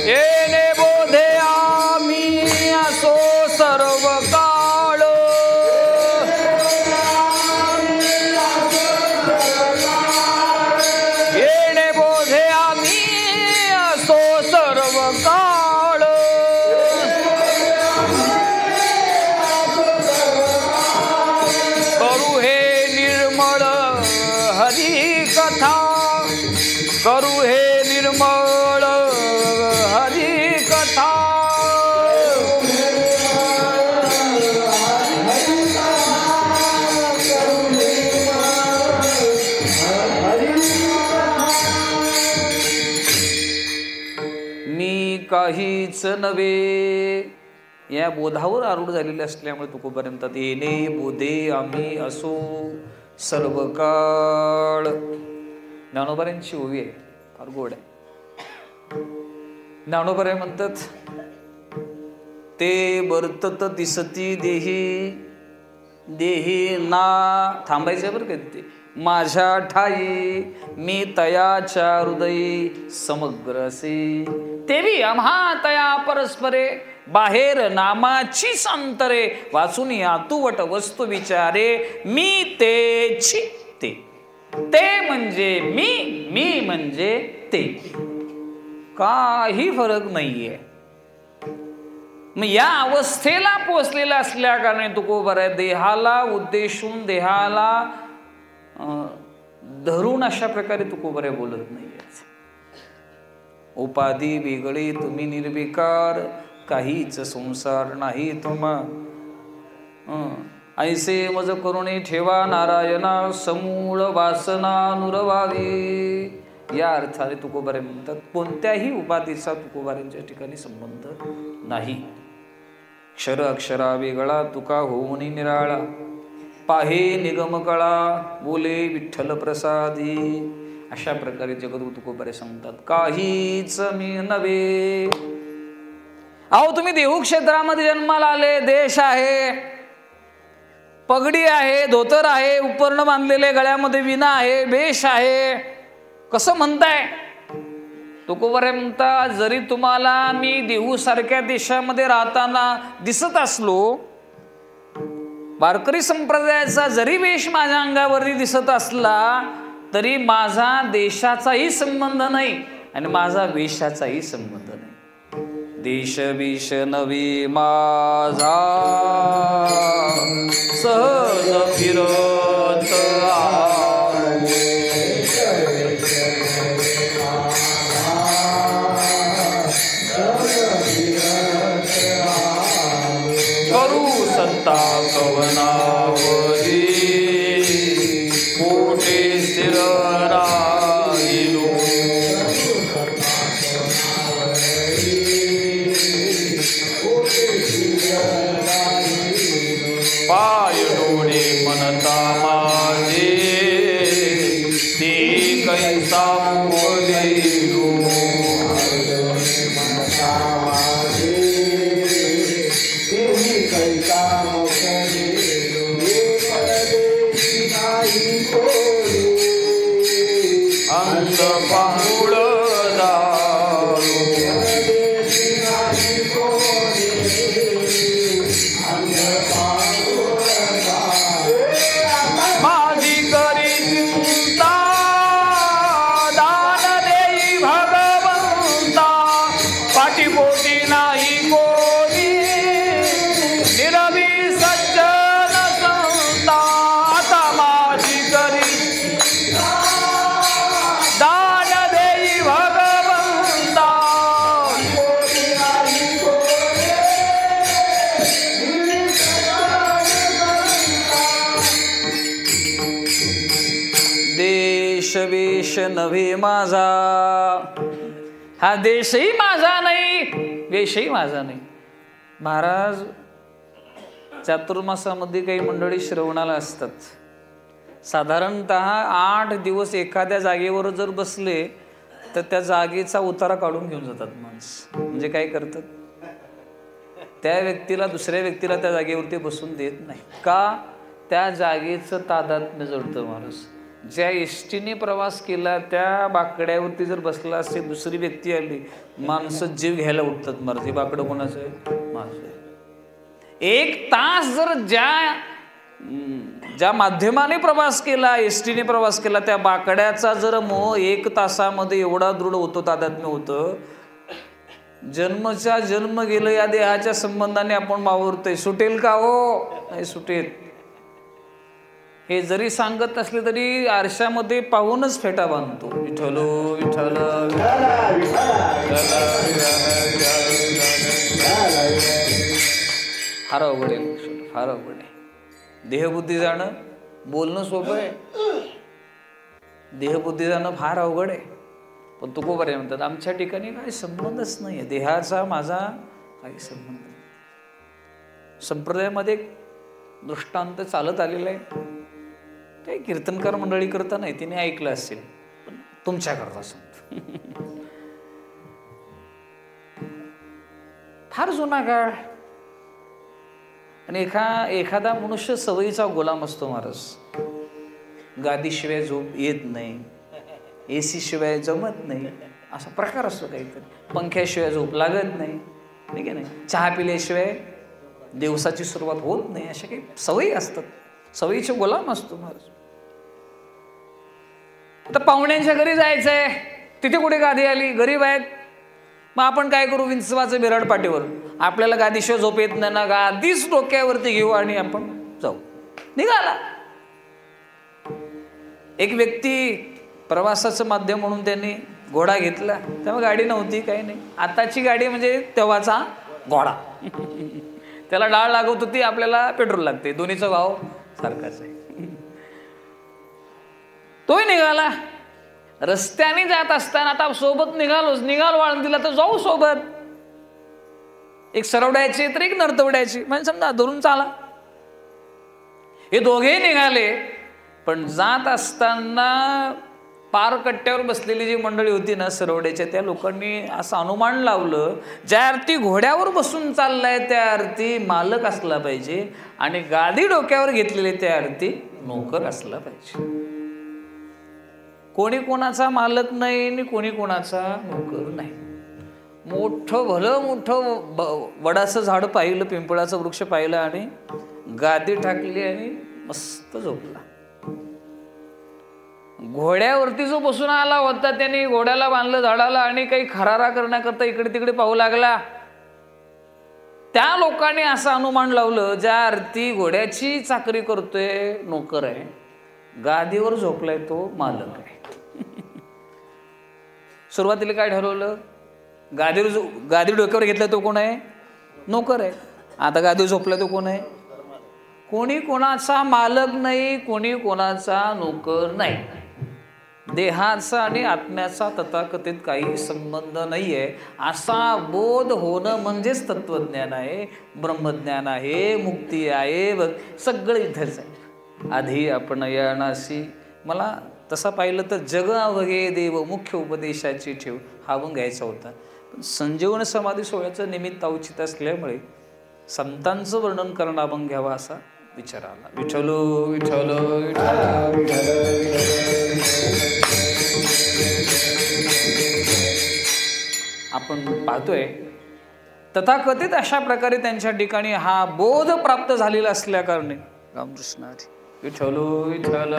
येणे बोधया मी असो सर्व काळ, येणे बोधया मी असो सर्व काळ, करू हे निर्मळ हरी कथा, करू हे निर्मळ हरी कथा. मी काहीच नव्हे या बोधावर आरूढ झालेले असल्यामुळे तुकोबारे म्हणतात येणे बोधे आम्ही असो सर्व काळ. ज्ञानोबाऱ्यांची ओवी आहे, फार गोड आहे. ज्ञानोबारे म्हणतात ते वर्तत दिसती देही, देही ना थांबायचं बरं का ते, माझ्या ठाई मी तयाच्या हृदयी समग्र असे. तेवी आम्हा तया परस्परे बाहेर नामाचीच अंतरे, वाचून आतुवट वस्तू विचारे मी तेची ते. ते म्हणजे मी, मी म्हणजे ते, काही फरक नाहीये. मग या अवस्थेला पोचलेला असल्या कारणाने तुकोबारे देहाला उद्देशून देहाला धरून अशा प्रकारे तुकोबारे बोलत नाहीये. उपाधी वेगळी तुम्ही निर्विकार, काहीच संसार नाही तुम्हा. ऐसे मज करुणे ठेवा नारायणा, समूळ वासना नुरवावी. या अर्थाने तुकोबारे म्हणतात कोणत्याही उपाधीचा तुकोबाऱ्यांच्या ठिकाणी संबंध नाही. क्षर अक्षरा वेगळा तुका होऊन निराळा, पाहे निगम कळा बोले विठ्ठल प्रसादी. अशा प्रकारे जगद्गुरु तुकोबारे सांगतात काहीच मी नव्हे. अहो तुम्ही देहू क्षेत्रामध्ये जन्माला आले, देश आहे, पगडी आहे, धोतर आहे, उपर्ण बांधलेले, गळ्यामध्ये विना आहे, वेश आहे, कसं म्हणताय? तुकोबारे म्हणता जरी तुम्हाला मी देहू सारख्या देशामध्ये राहताना दिसत असलो, वारकरी संप्रदायाचा जरी वेश माझ्या अंगावरती दिसत असला तरी माझा देशाचाही संबंध नाही आणि माझा वेशाचाही संबंध नाही. देश विष नवी माझा सहज फिरत करू सत्ता कवनावरी कोटे स्थिर राहिलो. पाय डोळे मनता माझे देश नव्हे माझा, हा देशही माझा नाही, वेशही माझा नाही. महाराज चातुर्मासामध्ये काही मंडळी श्रवणाला असतात. साधारणतः 8 दिवस एखाद्या जागेवर जर बसले तर त्या जागेचा उतारा काढून घेऊन जातात माणसं. म्हणजे काय करतात, त्या व्यक्तीला दुसऱ्या व्यक्तीला त्या जागेवरती बसून देत नाही. का? त्या जागेचं तादात्म्य जोडतं माणूस. ज्या एसटीने प्रवास केला त्या बाकड्यावरती जर बसला असेल, दुसरी व्यक्ती आली, माणसं जीव घ्यायला उठतात. मारते बाकडं कोणाचं आहे? माझं आहे. 1 तास जर ज्या माध्यमाने प्रवास केला, एसटीने प्रवास केला, त्या बाकड्याचा जर मोह 1 तासामध्ये एवढा दृढ होतो, तादात्म्य होतं. जन्मच्या जन्म गेलं या देहाच्या संबंधाने आपण वावरतोय. सुटेल का हो? नाही सुटेल. हे जरी सांगत असले तरी आरशामध्ये पाहूनच फेटा बांधतो. विठ्ठल विठ्ठल फार अवघड आहे, फार अवघड आहे. देहबुद्धी जाणं बोलणं सोपं आहे, देहबुद्धी जाणं फार अवघड आहे. पण तुकोबारे म्हणतात आमच्या ठिकाणी काही संबंधच नाही आहे, देहाचा माझा काही संबंध नाही. संप्रदायामध्ये दृष्टांत चालत आलेला आहे. काही कीर्तनकार मंडळी करता नाही, तिने ऐकलं असेल, पण तुमच्याकरता सांगतो. फार जुना काळ. आणि एखादा मनुष्य सवयीचा गुलाम असतो महाराज. गादीशिवाय झोप येत नाही, AC शिवाय जमत नाही, असा प्रकार असतो काहीतरी. पंख्याशिवाय झोप लागत नाही, ठीक आहे नाही. चहा पिल्याशिवाय दिवसाची सुरुवात होत नाही, अशा काही सवयी असतात. सवयीचे गुलाम असतो महाराज. आता पाहुण्यांच्या घरी जायचंय, तिथे कुठे गादी आली, गरीब आहेत, मग आपण काय करू? विंचवाचं बिराड पाठीवर. आपल्याला गादीशिवाय झोप येत नाही ना, गादीच डोक्यावरती घेऊ आणि आपण जाऊ. निघाला. एक व्यक्ती प्रवासाचं माध्यम म्हणून त्यांनी घोडा घेतला. तेव्हा गाडी नव्हती, काही नाही. आताची गाडी म्हणजे तेव्हाचा घोडा. त्याला डाळ लागत होती, आपल्याला पेट्रोल लागते, दोन्हीचा भाव सारखाच आहे. तोही निघाला. रस्त्याने जात असताना आता सोबत निघालो आळंदीला तर जाऊ सोबत. एक सरवड्याची तर एक नरतवड्याची, म्हणजे समजा धरून चाला. हे दोघेही निघाले. पण जात असताना पार कट्ट्यावर बसलेली जी मंडळी होती ना सरवड्याच्या, त्या लोकांनी असं अनुमान लावलं, ज्या अर्थी घोड्यावर बसून चाललाय त्या अर्थी मालक असला पाहिजे, आणि गादी डोक्यावर घेतलेले त्या अर्थी नोकर असला पाहिजे. कोणी कोणाचा मालक नाही आणि कोणी कोणाचा नोकर नाही. मोठं वडाचं झाड पाहिलं, पिंपळाचं वृक्ष पाहिलं आणि गादी टाकली आणि मस्त झोपला. घोड्यावरती जो बसून आला होता त्याने घोड्याला बांधलं झाडाला आणि काही खरारा करण्याकरता इकडे तिकडे पाहू लागला. त्या लोकांनी असं अनुमान लावलं, ज्या अर्थी घोड्याची चाकरी करतोय नोकर आहे, गादीवर झोपलाय तो मालक आहे. सुरुवातीला काय ठरवलं? गादी डोक्यावर घेतलाय तो कोण आहे? नोकर आहे. आता गादीवर झोपलाय तो कोण आहे? कोणी कोणाचा मालक नाही, कोणी कोणाचा नोकर नाही. देहाचा आणि आत्म्याचा तथाकथित काही संबंध नाहीये, असा बोध होणं म्हणजेच तत्वज्ञान आहे, ब्रह्मज्ञान आहे, मुक्ती आहे. सगळं इथेच आहे. आधी आपण या नासी, मला तसा पाहिलं तर जग अवघे देव मुख्य उपदेशाची ठेव हा पण घ्यायचा होता. पण संजीवन समाधी सोहळ्याचं निमित्त औचित असल्यामुळे संतांचं वर्णन करणं आपण घ्यावा असा विचार आला. विठ्ठल विठ्ठल आपण पाहतोय तथाकथित अशा प्रकारे त्यांच्या ठिकाणी हा बोध प्राप्त झालेला असल्या कारणे रामकृष्ण हरी विठ्ठल विठ्ठल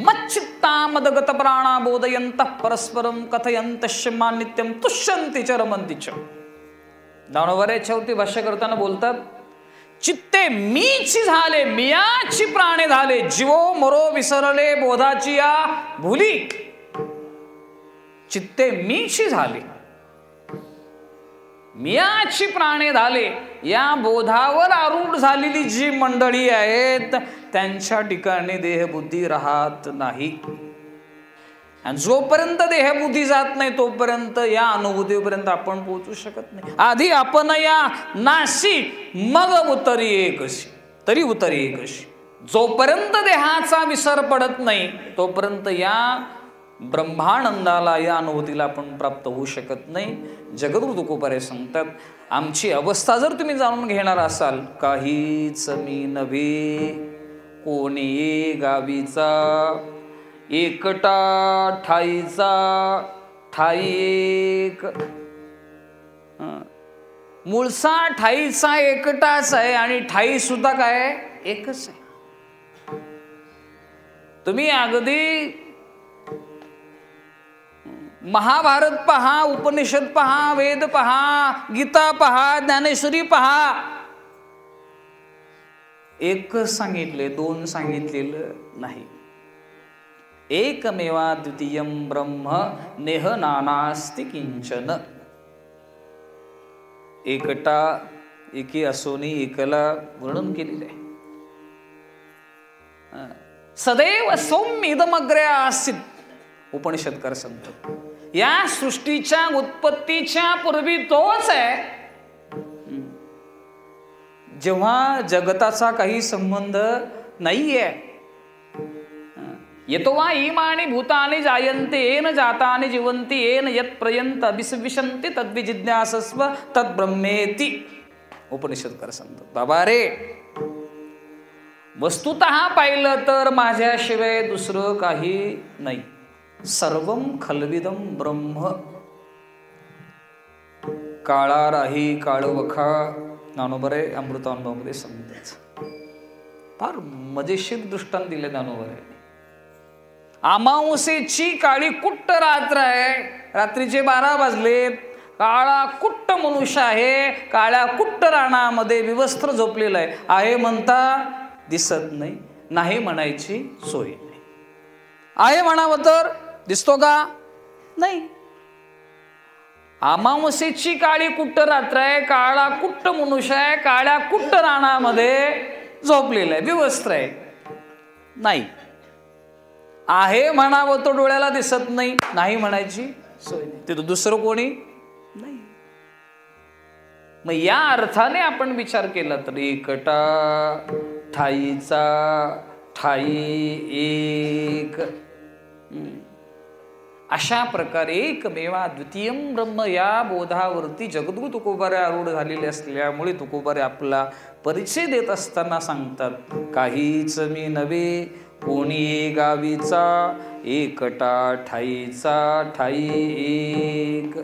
मच्चित्ता मदगत प्राणा बोधयन्तः परस्परं कथयन्तश्च मान्नित्यं तुष्यन्ति च रमन्ति च. दानवाऱ्याच्यावरती भाष्य करताना बोलतात, चित्ते मीची झाले, मियाची प्राणे झाले, जीवो मरो विसरले बोधाची या भुली. चित्ते मीची झाले. मियाची प्राणे झाले, या बोधावर आरूढ झालेली जी मंडळी आहेत त्यांच्या ठिकाणी देहबुद्धी राहत नाही. आणि जोपर्यंत देहबुद्धी जात नाही तोपर्यंत या अनुभूतीपर्यंत आपण पोहोचू शकत नाही. आधी आपण या नाशी मग उतरी एकशी, तरी उतरी एकशी. जोपर्यंत देहाचा विसर पडत नाही तोपर्यंत या ब्रह्मानंदाला, या अनुभूतीला आपण प्राप्त होऊ शकत नाही. जगद्गुरु तुकोबारे सांगतात, आमची अवस्था जर तुम्ही जाणून घेणार असाल, काहीच मी नव्हे कोणी गावीचा, एकटा ठाईचा ठाई एक. मूळचा ठाईचा एकटाच आहे आणि ठाई सुद्धा काय एकच आहे. तुम्ही अगदी महाभारत पहा, उपनिषद पहा, वेद पहा, गीता पहा, ज्ञानेश्वरी पहा, एक सांगितले, दोन सांगितलेलं नाही. एकमेवा द्वितीयं ब्रह्म नेह नानास्ति किंचन. एकटा एकी असोनी एकला वर्णन केलेले आहे. सदैव सौम्यदमग्रे आसीत, उपनिषदकार सांगतात. या सृष्टीच्या उत्पत्तीच्या पूर्वी तोच आहे. जेव्हा जगताचा काही संबंध नाहीये. येतो वा इमानी भूतानि जायन्ते येन जातानि जीवन्ति येन यत्पर्यंत विसविशन्ति तद्विजिज्ञासस्व तद्ब्रह्मेति. उपनिषदकार सांगतात, बाबा रे, वस्तुतः पाहिलं तर माझ्याशिवाय दुसरं काही नाही. सर्वं खल्विदं ब्रह्म. काळा राही काळवखा, ज्ञानोबरे अमृतानुभवामध्ये सांगतात. फार मजेशीर दृष्टांत दिले ज्ञानोबरे. अमावस्येची काळी कुट्ट रात्र आहे, रात्रीचे 12 वाजलेत, काळा कुट्ट मनुष्य आहे, काळ्या कुट्ट रानामध्ये विवस्त्र झोपलेला आहे म्हणता दिसत नाही, नाही म्हणायची सोय नाही. आहे म्हणावं तर दिसतो का? नाही. अमावस्येची काळी कुट्ट रात्र आहे, काळा कुट्ट मनुष्य आहे, काळ्या कुट्ट रानामध्ये झोपलेला आहे, विवस्त्र आहे, नाही. आहे म्हणावं तो डोळ्याला दिसत नाही, नाही म्हणायची सोय नाही. ते दुसरं कोणी नाही. मग या अर्थाने आपण विचार केला तर एकटा ठाईचा ठाई एक, अशा प्रकारे एकमेवा द्वितीयं ब्रह्म या बोधावरती जगद्गुरु तुकोबारे आरूढ झालेले असल्यामुळे तुकोबारे आपला परिचय देत असताना सांगतात, काहीच मी नव्हे कोणी गावीचा, एकटा ठाईचा ठाई एक.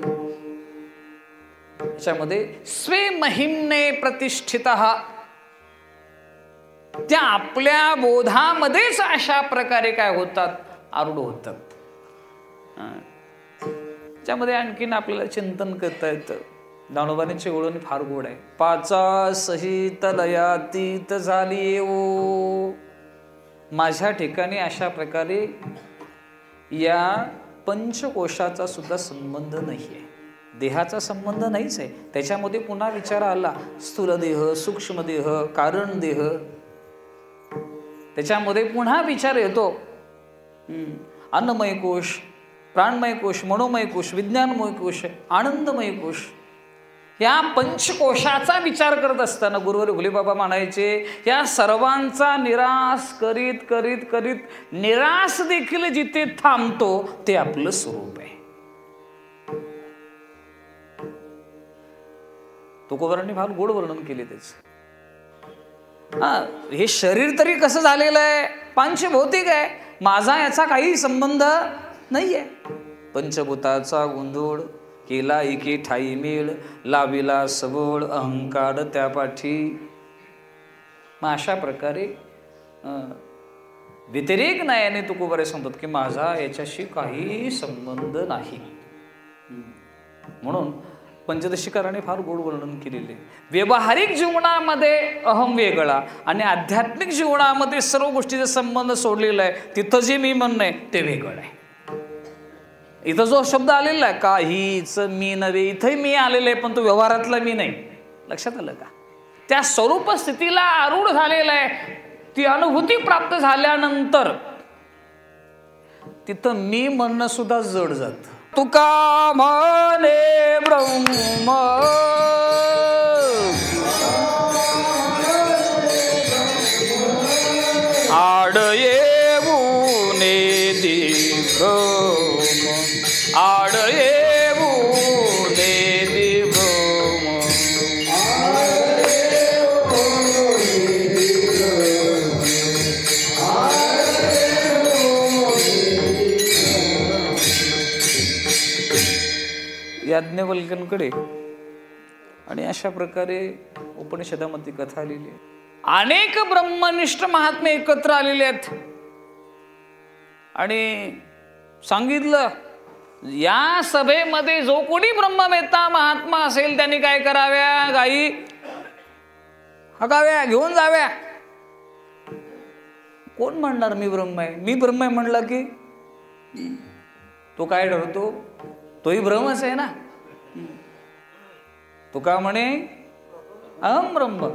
त्याच्यामध्ये स्वे महिम्ने प्रतिष्ठितः, त्या आपल्या बोधामध्येच अशा प्रकारे काय होतात, आरूढ होतात. त्यामध्ये आणखीन आपल्याला चिंतन करता येतं. ज्ञानोबांची ओळण फार गोड आहे. पाचा सहित लयातीत झाली येवो. माझ्या ठिकाणी अशा प्रकारे या पंचकोशाचा सुद्धा संबंध नाही आहे, देहाचा संबंध नाहीच आहे. त्याच्यामध्ये पुन्हा विचार आला, स्थूल देह, सूक्ष्म देह, कारण देह, त्याच्यामध्ये पुन्हा विचार येतो. अन्नमय कोश, प्राणमय कोश, मनोमय कोश, विज्ञानमय कोश, आनंदमय कोश, या पंचकोशाचा विचार करत असताना गुरुवर घुलेबाबा म्हणायचे, या सर्वांचा निराश करीत करीत करीत निराश देखील जिथे थांबतो ते आपलं स्वरूप आहे. तुकोबारांनी फार गोड वर्णन केले त्याच. हे शरीर तरी कसं झालेलं आहे, पंचभौतिक आहे, माझा याचा काही संबंध नाहीये. पंचभूताचा गोंधळ केला एके ठाई मेळ, लाविला सबळ अहंकार त्या पाठी. मग अशा प्रकारे व्यतिरेक न्यायाने तुकोबारे सांगतात की माझा याच्याशी काही संबंध नाही. म्हणून पंचदशीकाराने फार गोड वर्णन केलेले. व्यावहारिक जीवनामध्ये अहम वेगळा आणि आध्यात्मिक जीवनामध्ये सर्व गोष्टीचा संबंध सोडलेला आहे, तिथं जे मी म्हणणं आहे ते वेगळं आहे. इथं जो शब्द आलेला आहे काहीच मी नव्हे, इथंही मी आलेलं आहे पण तो व्यवहारातला मी नाही. लक्षात आलं का? त्या स्वरूप स्थितीला आरूढ झालेला आहे. ती अनुभूती प्राप्त झाल्यानंतर तिथं मी म्हणणं सुद्धा जड जात. तुका म्हणे ब्रह्म आड येऊने दिभ्रम, आड येऊने दिभ्रम. याज्ञवल्क्यांकडे आणि अशा प्रकारे उपनिषदामध्ये कथा लिहिली. अनेक ब्रह्मनिष्ठ महात्मे एकत्र आलेले आहेत आणि सांगितलं या सभेमध्ये जो कोणी ब्रह्मवेत्ता महात्मा असेल त्यांनी काय कराव्या, गायी हकाव्या, घेऊन जाव्या. कोण म्हणणार मी ब्रह्म आहे, मी ब्रह्म आहे म्हणला की तो काय ठरतो, तोही ब्रह्मच आहे ना. तो का म्हणे अहम ब्रह्म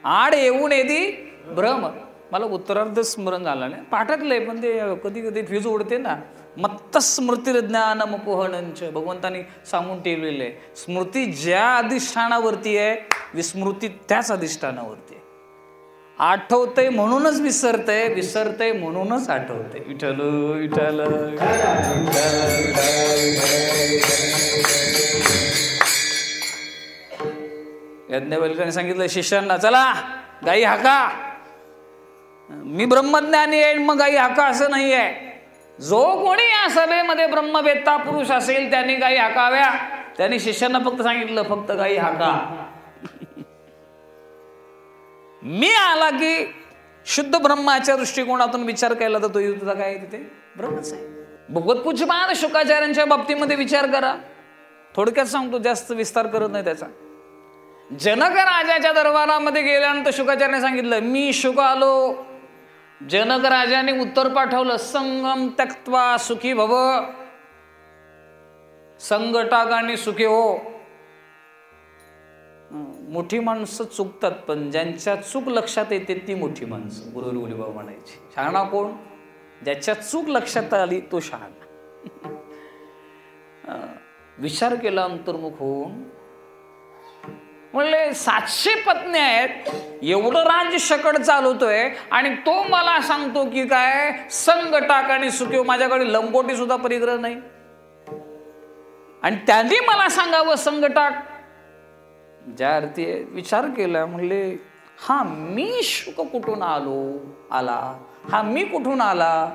आड येऊन येदी ब्रह्म. मला उत्तरार्ध स्मरण झालं नाही, पाठातलंय पण ते कधी कधी फीज उडते ना. मत्त स्मृती ज्ञान मुकुहनंच भगवंतानी सांगून ठेवलेलं आहे. स्मृती ज्या अधिष्ठानावरती आहे, विस्मृती त्याच अधिष्ठानावरती आहे. आठवतंय म्हणूनच विसरतंय, विसरतंय म्हणूनच आठवतंय. विठ्ठल विठ्ठल. याज्ञवल्क्याने सांगितलं शिष्यांना, चला गाई हाका, मी ब्रह्मज्ञानी आहे मग गाई हाका असं नाही आहे. जो कोणी या सभेमध्ये ब्रह्मवेत्ता पुरुष असेल त्यांनी गाई हाकाव्या. त्यांनी शिष्यांना फक्त सांगितलं फक्त गाई हाका. मी आला की शुद्ध ब्रह्माच्या दृष्टिकोनातून विचार केला तर तो तुझा काय तिथे ब्रह्मच आहे. भगवत पूज्यपाद शुकाचार्यांच्या बाबतीमध्ये विचार करा. थोडक्यात सांगतो, जास्त विस्तार करत नाही त्याचा. जनक राजाच्या दरबारामध्ये गेल्यानंतर शुकाचार्याने सांगितलं मी शुक आलो. जनक राजाने उत्तर पाठवलं संगम त्यक्त्वा सुखी भव, संग टाक आणि सुखी हो. मोठी माणसं चुकतात पण ज्यांच्या चूक लक्षात येते ती मोठी माणसं. गुरु गोलीबाबा म्हणायची. शहाणा कोण? ज्याच्या चूक लक्षात आली तो शहाणा. विचार केला अंतर्मुख होऊन, म्हणले 700 पत्नी आहेत, एवढं राज्य शकड चालवतोय आणि तो मला सांगतो की काय संग टाक आणि सुखी. माझ्याकडे लंगोटी सुद्धा परिग्रह नाही आणि त्यांनी मला सांगावं संग टाक. ज्या अर्थी विचार केला, म्हणले हा मी शुक कुठून आला, हा मी कुठून आला.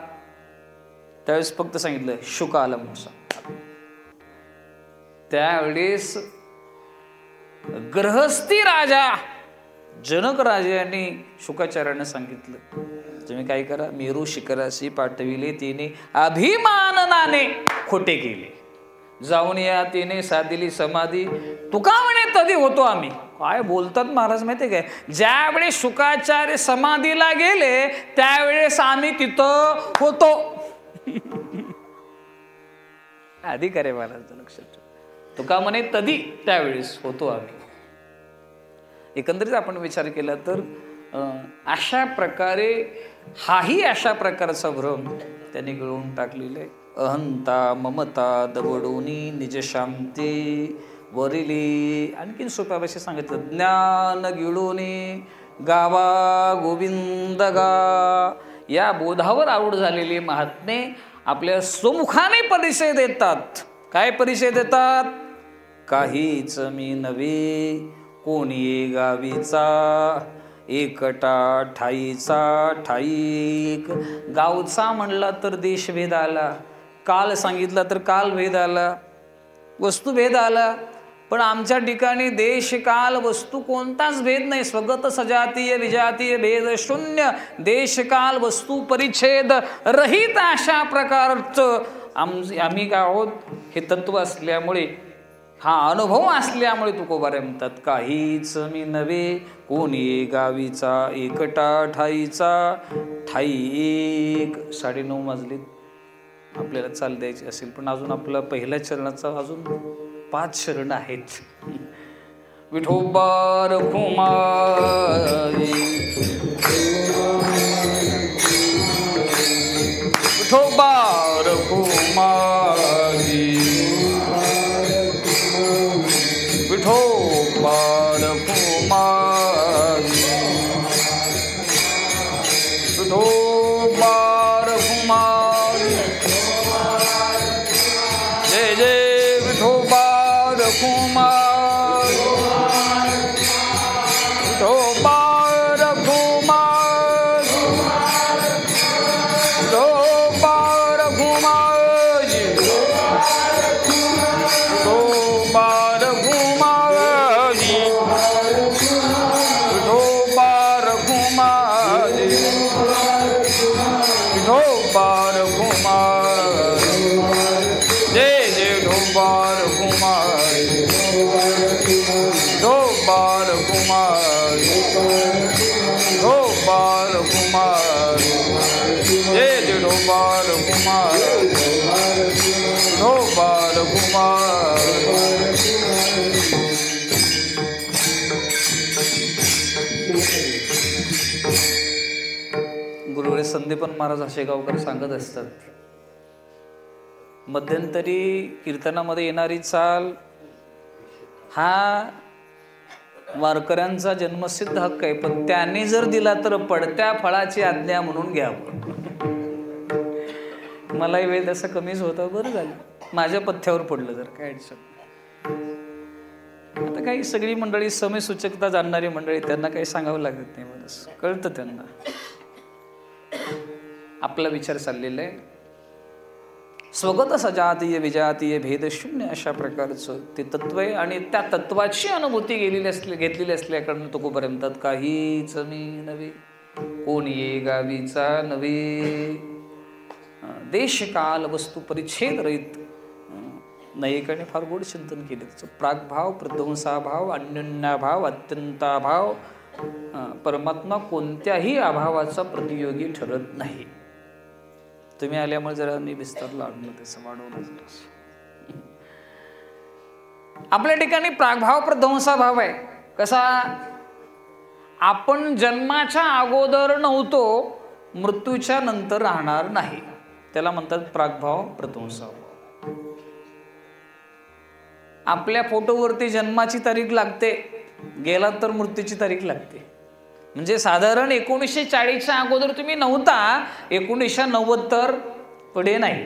त्यावेळेस फक्त सांगितलं शुक आला म्हणून. त्यावेळेस गृहस्थी राजा जनक राजाने शुकाचार्यांना सांगितलं तुम्ही काय करा, मेरू शिखराशी पाठविले तिने अभिमाननाने खोटे केले, जाऊन या तिने साधिली समाधी. तुका म्हणे तधी होतो आम्ही. काय बोलतात महाराज माहितीये काय, ज्यावेळेस शुकाचार्य समाधीला गेले त्यावेळेस आम्ही तिथं होतो. अधिकारी महाराज लक्षात. तुका म्हणे तधी त्यावेळेस होतो आम्ही. एकंदरीत आपण विचार केला तर अशा प्रकारे हाही अशा प्रकारचा भ्रम त्यांनी गिळून टाकलेला आहे. अहंता ममता दवडोनी निज शांती वरिली. आणखीन सोप्या भाषेत सांगितलं, ज्ञान गिळोनी गावा गोविंद गा. या बोधावर आरूढ झालेली महात्मे आपल्या स्वमुखाने परिचय देतात. काय परिचय देतात? काहीच मी नव्हे कोणी गावीचा, एकटा ठाईचा ठाईक. गावचा म्हणला तर देशभेद आला, काल सांगितला तर कालभेद आला, वस्तुभेद आला. पण आमच्या ठिकाणी देश काल वस्तू कोणताच भेद नाही. स्वगत सजातीय विजातीय भेद शून्य, देश काल वस्तू परिच्छेद रहित अशा प्रकारचं आम्ही काय आहोत. हे तत्व असल्यामुळे, हा अनुभव असल्यामुळे तुकोबारे म्हणतात काहीच मी नव्हे कोणी गावीचा, एकटा ठाईचा ठाई एक. 9:30 वाजले. आपल्याला चाल द्यायची असेल, पण अजून आपला पहिल्या चरणाचा अजून 5 चरण आहेत. विठोबा रखुमाई, विठोबा रखुमाई, विठोबा रखुमाई, विठोबा रखुमाई, जय जय विठोबा रखुमाई. गुरुवेळ संदीपन महाराज आशेगावकर सांगत असतात, मध्यंतरी कीर्तनामध्ये येणारी चाल हा वारकऱ्यांचा जन्मसिद्ध हक्क आहे, पण त्याने जर दिला तर पडत्या फळाची आज्ञा म्हणून घ्यावं. मलाही वेळ तसा कमीच होता, बरं झालं माझ्या पथ्यावर पडलं, जर काय अडचण. आता काही सगळी मंडळी समय सूचकता जाणणारी मंडळी, त्यांना काही सांगावं लागत नाही, मला कळतं त्यांना. आपला विचार चाललेला आहे. स्वगत सजातीय विजातीय भेदशून्य अशा प्रकारचं ते तत्व आहे, आणि त्या तत्वाची अनुभूती घेतलेली असल्याकडनं तो पर्यंत काहीच मी नव्हे, कोण ये गावीचा नव्हे, देश काल वस्तू परिच्छेद रहित. नायकाने फार गोड चिंतन केले. प्रागभाव, प्रध्वंसाभाव, अन्योन्याभाव, अत्यंताभाव, परमात्मा कोणत्याही अभावाचा प्रतियोगी ठरत नाही. तुम्ही आल्यामुळे जरा मी विस्तार लावलं त्याचं वाढवलं. आपल्या ठिकाणी प्रागभाव, प्रध्वंसाभाव आहे. कसा? आपण जन्माच्या अगोदर नव्हतो, मृत्यूच्या नंतर राहणार नाही, त्याला म्हणतात प्रागभाव, प्रध्वंसाभाव. आपल्या फोटोवरती जन्माची तारीख लागते, गेला तर मृत्यूची तारीख लागते. म्हणजे साधारण 1940च्या अगोदर तुम्ही नव्हता, 1990 तर पुढे नाही.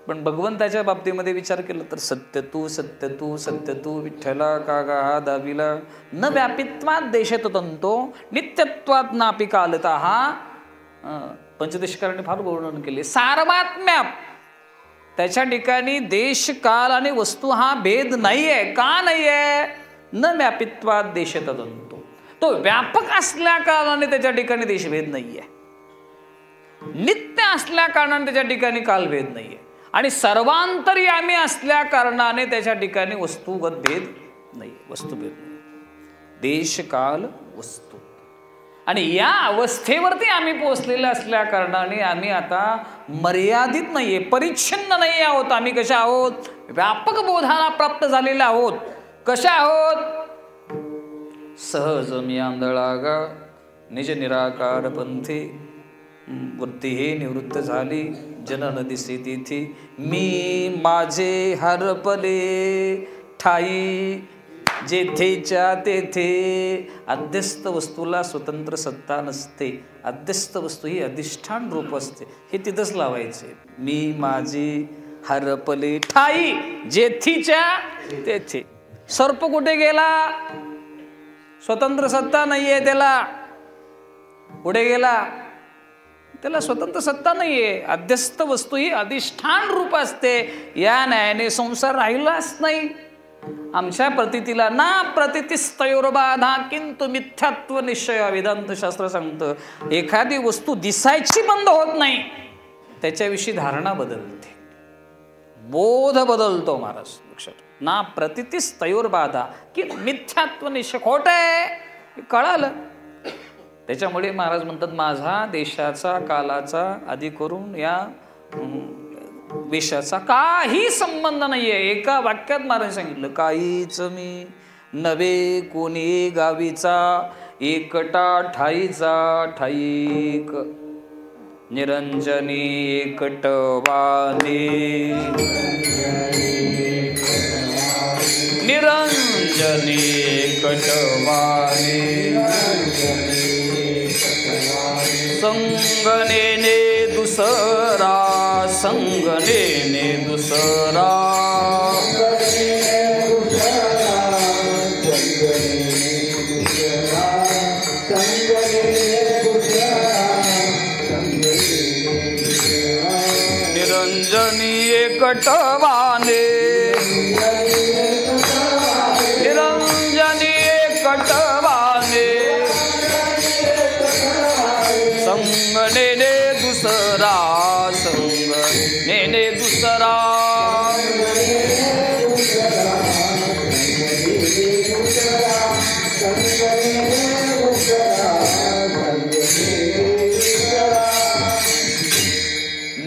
पण भगवंताच्या बाबतीमध्ये विचार केला तर सत्य तू सत्य तू सत्य तू विठ्ठला कागा हा दाविला न व्यापित्वात देशत तंतो नित्यत्वात नापी कालता. हा पंचदशकाराने फार वर्णन केले. सार्वत्म्य, त्याच्या ठिकाणी देश काल आणि वस्तू हा भेद नाहीये. का नाहीये? न व्यापित्वात देशत तंतो. तो व्यापक असल्या कारणाने त्याच्या ठिकाणी देशभेद नाहीये, नित्य असल्या कारणाने त्याच्या ठिकाणी कालभेद नाहीये, आणि सर्वांतर्यामी असल्या कारणाने त्याच्या ठिकाणी वस्तुगत भेद नाही, वस्तुभेद नाही. देश काल वस्तू, आणि या अवस्थेवरती आम्ही पोहोचलेले असल्या कारणाने आम्ही आता मर्यादित नाहीये, परिच्छिन्न नाही आहोत. आम्ही कशा आहोत? व्यापक बोधाला प्राप्त झालेले आहोत. कशा आहोत? सहज मी आंधळागा निज निराकार पंथी वृत्ती हे निवृत्त झाली जनन दिसे तिथी मी माझे हरपले ठाई जेथेच्या तेथे. अध्यस्त वस्तूला स्वतंत्र सत्ता नसते, अध्यस्त वस्तू ही अधिष्ठान रूप असते. हे तिथंच लावायचे. मी माझे हरपले ठाई जेथीच्या तेथे. सर्प कुठे गेला? स्वतंत्र सत्ता नाहीये त्याला. कुठे गेला? त्याला स्वतंत्र सत्ता नाहीये. अध्यस्त वस्तू ही अधिष्ठान रूप असते. या न्यायाने संसार राहिलाच नाही. आमच्या प्रतीतीला ना प्रतितीस्तयोर्बाधा किंतु मिथ्यात्व निश्चय. वेदांत शास्त्र सांगतं एखादी वस्तू दिसायची बंद होत नाही, त्याच्याविषयी धारणा बदलते, बोध बदलतो. महाराज लक्षात. ना प्रतितीस्तयोर्बाधा की मिथ्यात्व निश्चय. खोट आहे कळालं. त्याच्यामुळे महाराज म्हणतात माझा देशाचा कालाचा आदी करून या वेशाचा काही संबंध नाहीये. एका वाक्यात महाराज सांगितलं, काहीच मी नवे कोणी गावीचा, एकटा ठाईचा ठाईक, निरंजनी एकटवाने, निरंजनी एकटवाने, संगनेने दुसरा, संगनेने दुसरा, निरंजनी एकटवाने, निरंजनी एकटवाने, संगनेने दुसरा, संगनेने दुसरा,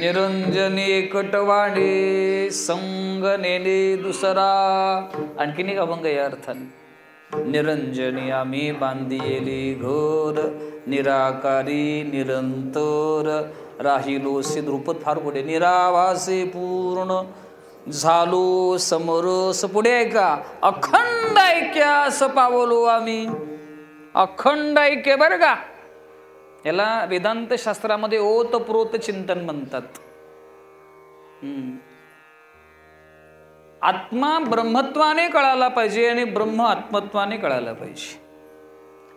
निरंजनी एकटवाने, संगनेने दुसरा. आणखीन एक अभंग या अर्थाने, निरंजनी आम्ही बांधिले घोर, निराकारी निरंतर, राहिलोसे द्रुपद फार पुढे, निरावासे पूर्ण झालो समरस. पुढे ऐका, अखंड ऐक्यास पावलो आम्ही, अखंड ऐक्य बरं का. याला वेदांत शास्त्रामध्ये ओतप्रोत चिंतन म्हणतात. आत्मा ब्रह्मत्वाने कळाला पाहिजे आणि ब्रह्म आत्मत्वाने कळायला पाहिजे.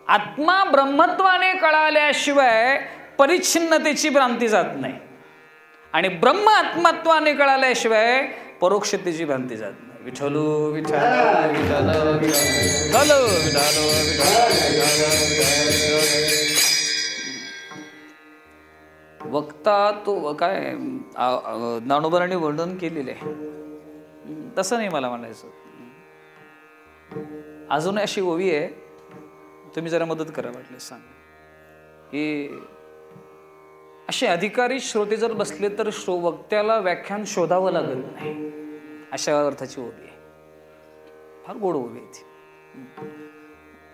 आत्मा ब्रह्मत्वाने कळाल्याशिवाय परिच्छिन्नतेची भ्रांती जात नाही आणि ब्रह्म आत्मत्वाने कळाल्याशिवाय परोक्षतेची भ्रांती जात नाही. विठ्ठलो विठ्ठल विठ्ठल विठ्ठल वक्ता तो काय ज्ञानोबांनी वर्णन केलेलं आहे तसं नाही मला म्हणायचं. अजून अशी ओवी आहे, तुम्ही जरा मदत करा वाटलं सांग. की असे अधिकारी श्रोते जर बसले तर वक्त्याला व्याख्यान शोधावं लागत नाही, अशा अर्थाची ओवी आहे. फार गोड ओवी आहे ती.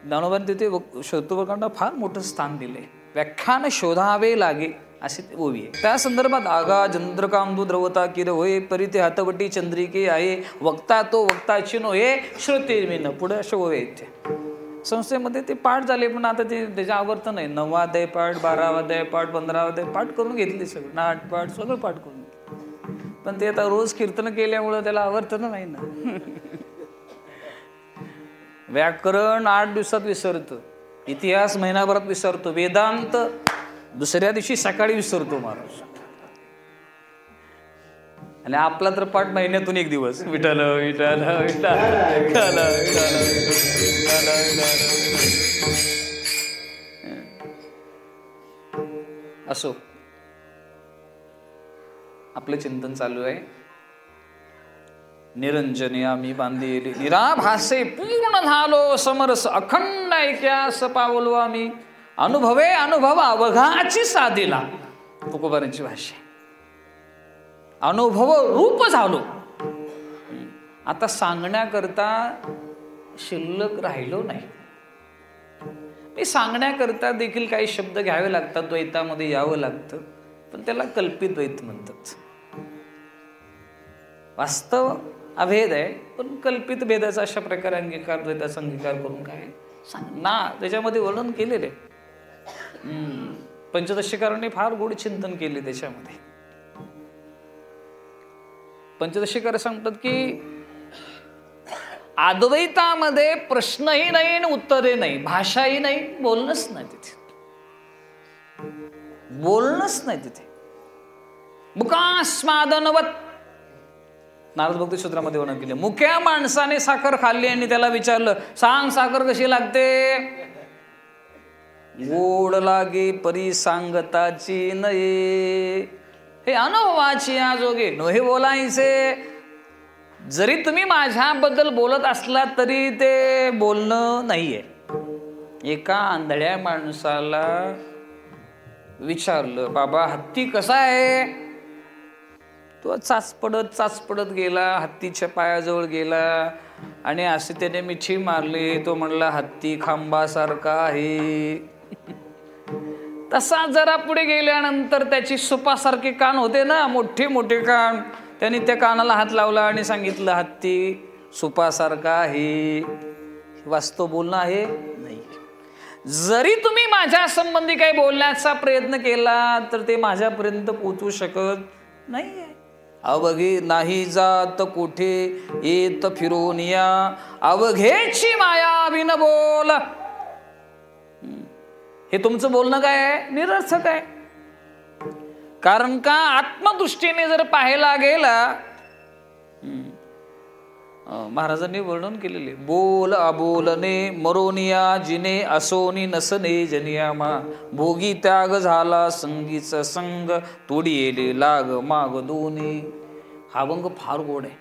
ज्ञानोबांनी तिथे श्रोतृवर्गांना फार मोठं स्थान दिले. व्याख्यान शोधावे लागे अशी ओवी आहे. त्या संदर्भात आगा चंद्रकांदू द्रवता किर होय, परिते हातवटी चंद्रिके आहे, वक्ता तो वक्ताची नो हे श्रोते मीन. पुढे अशा ओवी आहेत त्या संस्थेमध्ये. ते पाठ झाले पण आता ते त्याच्या आवर्त नाही. 9वा अध्याय पाठ, 12वा अध्याय पाठ, 15वा अध्याय पाठ करून घेतले सगळं, नाट पाठ सगळं पाठ करून घेतले. पण ते आता रोज कीर्तन केल्यामुळं त्याला आवर्तन नाही ना. व्याकरण 8 दिवसात विसरतो, इतिहास महिनाभरात विसरतो, वेदांत दुसऱ्या दिवशी सकाळी विसरतो महाराज. आणि आपला तर पाठ महिन्यातून 1 दिवस. विठ्ठल विठ्ठल विठ्ठल असो, आपलं चिंतन चालू आहे. निरंजनी आम्ही बांधिले, निराभासे पूर्ण झालो समरस, अखंड ऐक्यास पावलो आम्ही, अनुभवे अनुभव अवघाची साधिला. तुकोबारांची भाषा, अनुभव रूप झालो. आता सांगण्याकरता शिल्लक राहिलो नाही. मी सांगण्याकरता देखील काही शब्द घ्यावे लागतात, द्वैतामध्ये यावं लागतं, पण त्याला कल्पित द्वैत म्हणतात. वास्तव अभेद आहे, पण कल्पित भेदाचा अशा प्रकारे अंगीकार, द्वैताचा अंगीकार करून काय ना त्याच्यामध्ये वर्णन केलेले. पंचदशीकारांनी फार गोड चिंतन केले त्याच्यामध्ये. पंचदशीकार सांगतात की अद्वैतामध्ये प्रश्नही नाही आणि उत्तरे नाही, भाषाही नाही, बोलणंच नाही तिथे, बोलणंच नाही तिथे. मुकास्मादनवत नारद भक्ती सूत्रामध्ये वर्णन केले. मुक्या माणसाने साखर खाल्ली आणि त्याला विचारलं, सांग साखर कशी लागते? गोड लागे परी सांगताची नये, हे अनुभवाची आजोगे नो हे बोलायचे. जरी तुम्ही माझ्याबद्दल बोलत असला तरी ते बोलणं नाहीये, एका आंधळ्या माणसाला विचारलं, बाबा हत्ती कसा आहे? तो चाचपडत गेला, हत्तीच्या पायाजवळ गेला आणि असे त्याने मिठी मारली. तो म्हणला, हत्ती खांबासारखा आहे. तसा जरा पुढे गेल्यानंतर त्याची सुपासारखे कान होते ना, मोठे मोठे कान. त्यांनी त्या कानाला हात लावला आणि सांगितलं, हत्ती सुपासारखा आहे. वास्तव बोलणं आहे नाही. जरी तुम्ही माझ्या संबंधी काही बोलण्याचा प्रयत्न केला तर ते माझ्यापर्यंत पोहोचू शकत नाहीये. अवघे नाही जात कोठे येत फिरून या, अवघेची माया बिन बोल. हे तुमचं बोलणं काय आहे? निरर्थक आहे. कारण का आत्मदृष्टीने जर पाहायला गेला, महाराजांनी वर्णन केलेले, बोल अबोलने मरोनिया जिने असोनी नसने जनियामा, भोगी त्याग झाला संगीच संग, तोडी येले लाग माग दोन्ही. हा अभंग फार गोड आहे.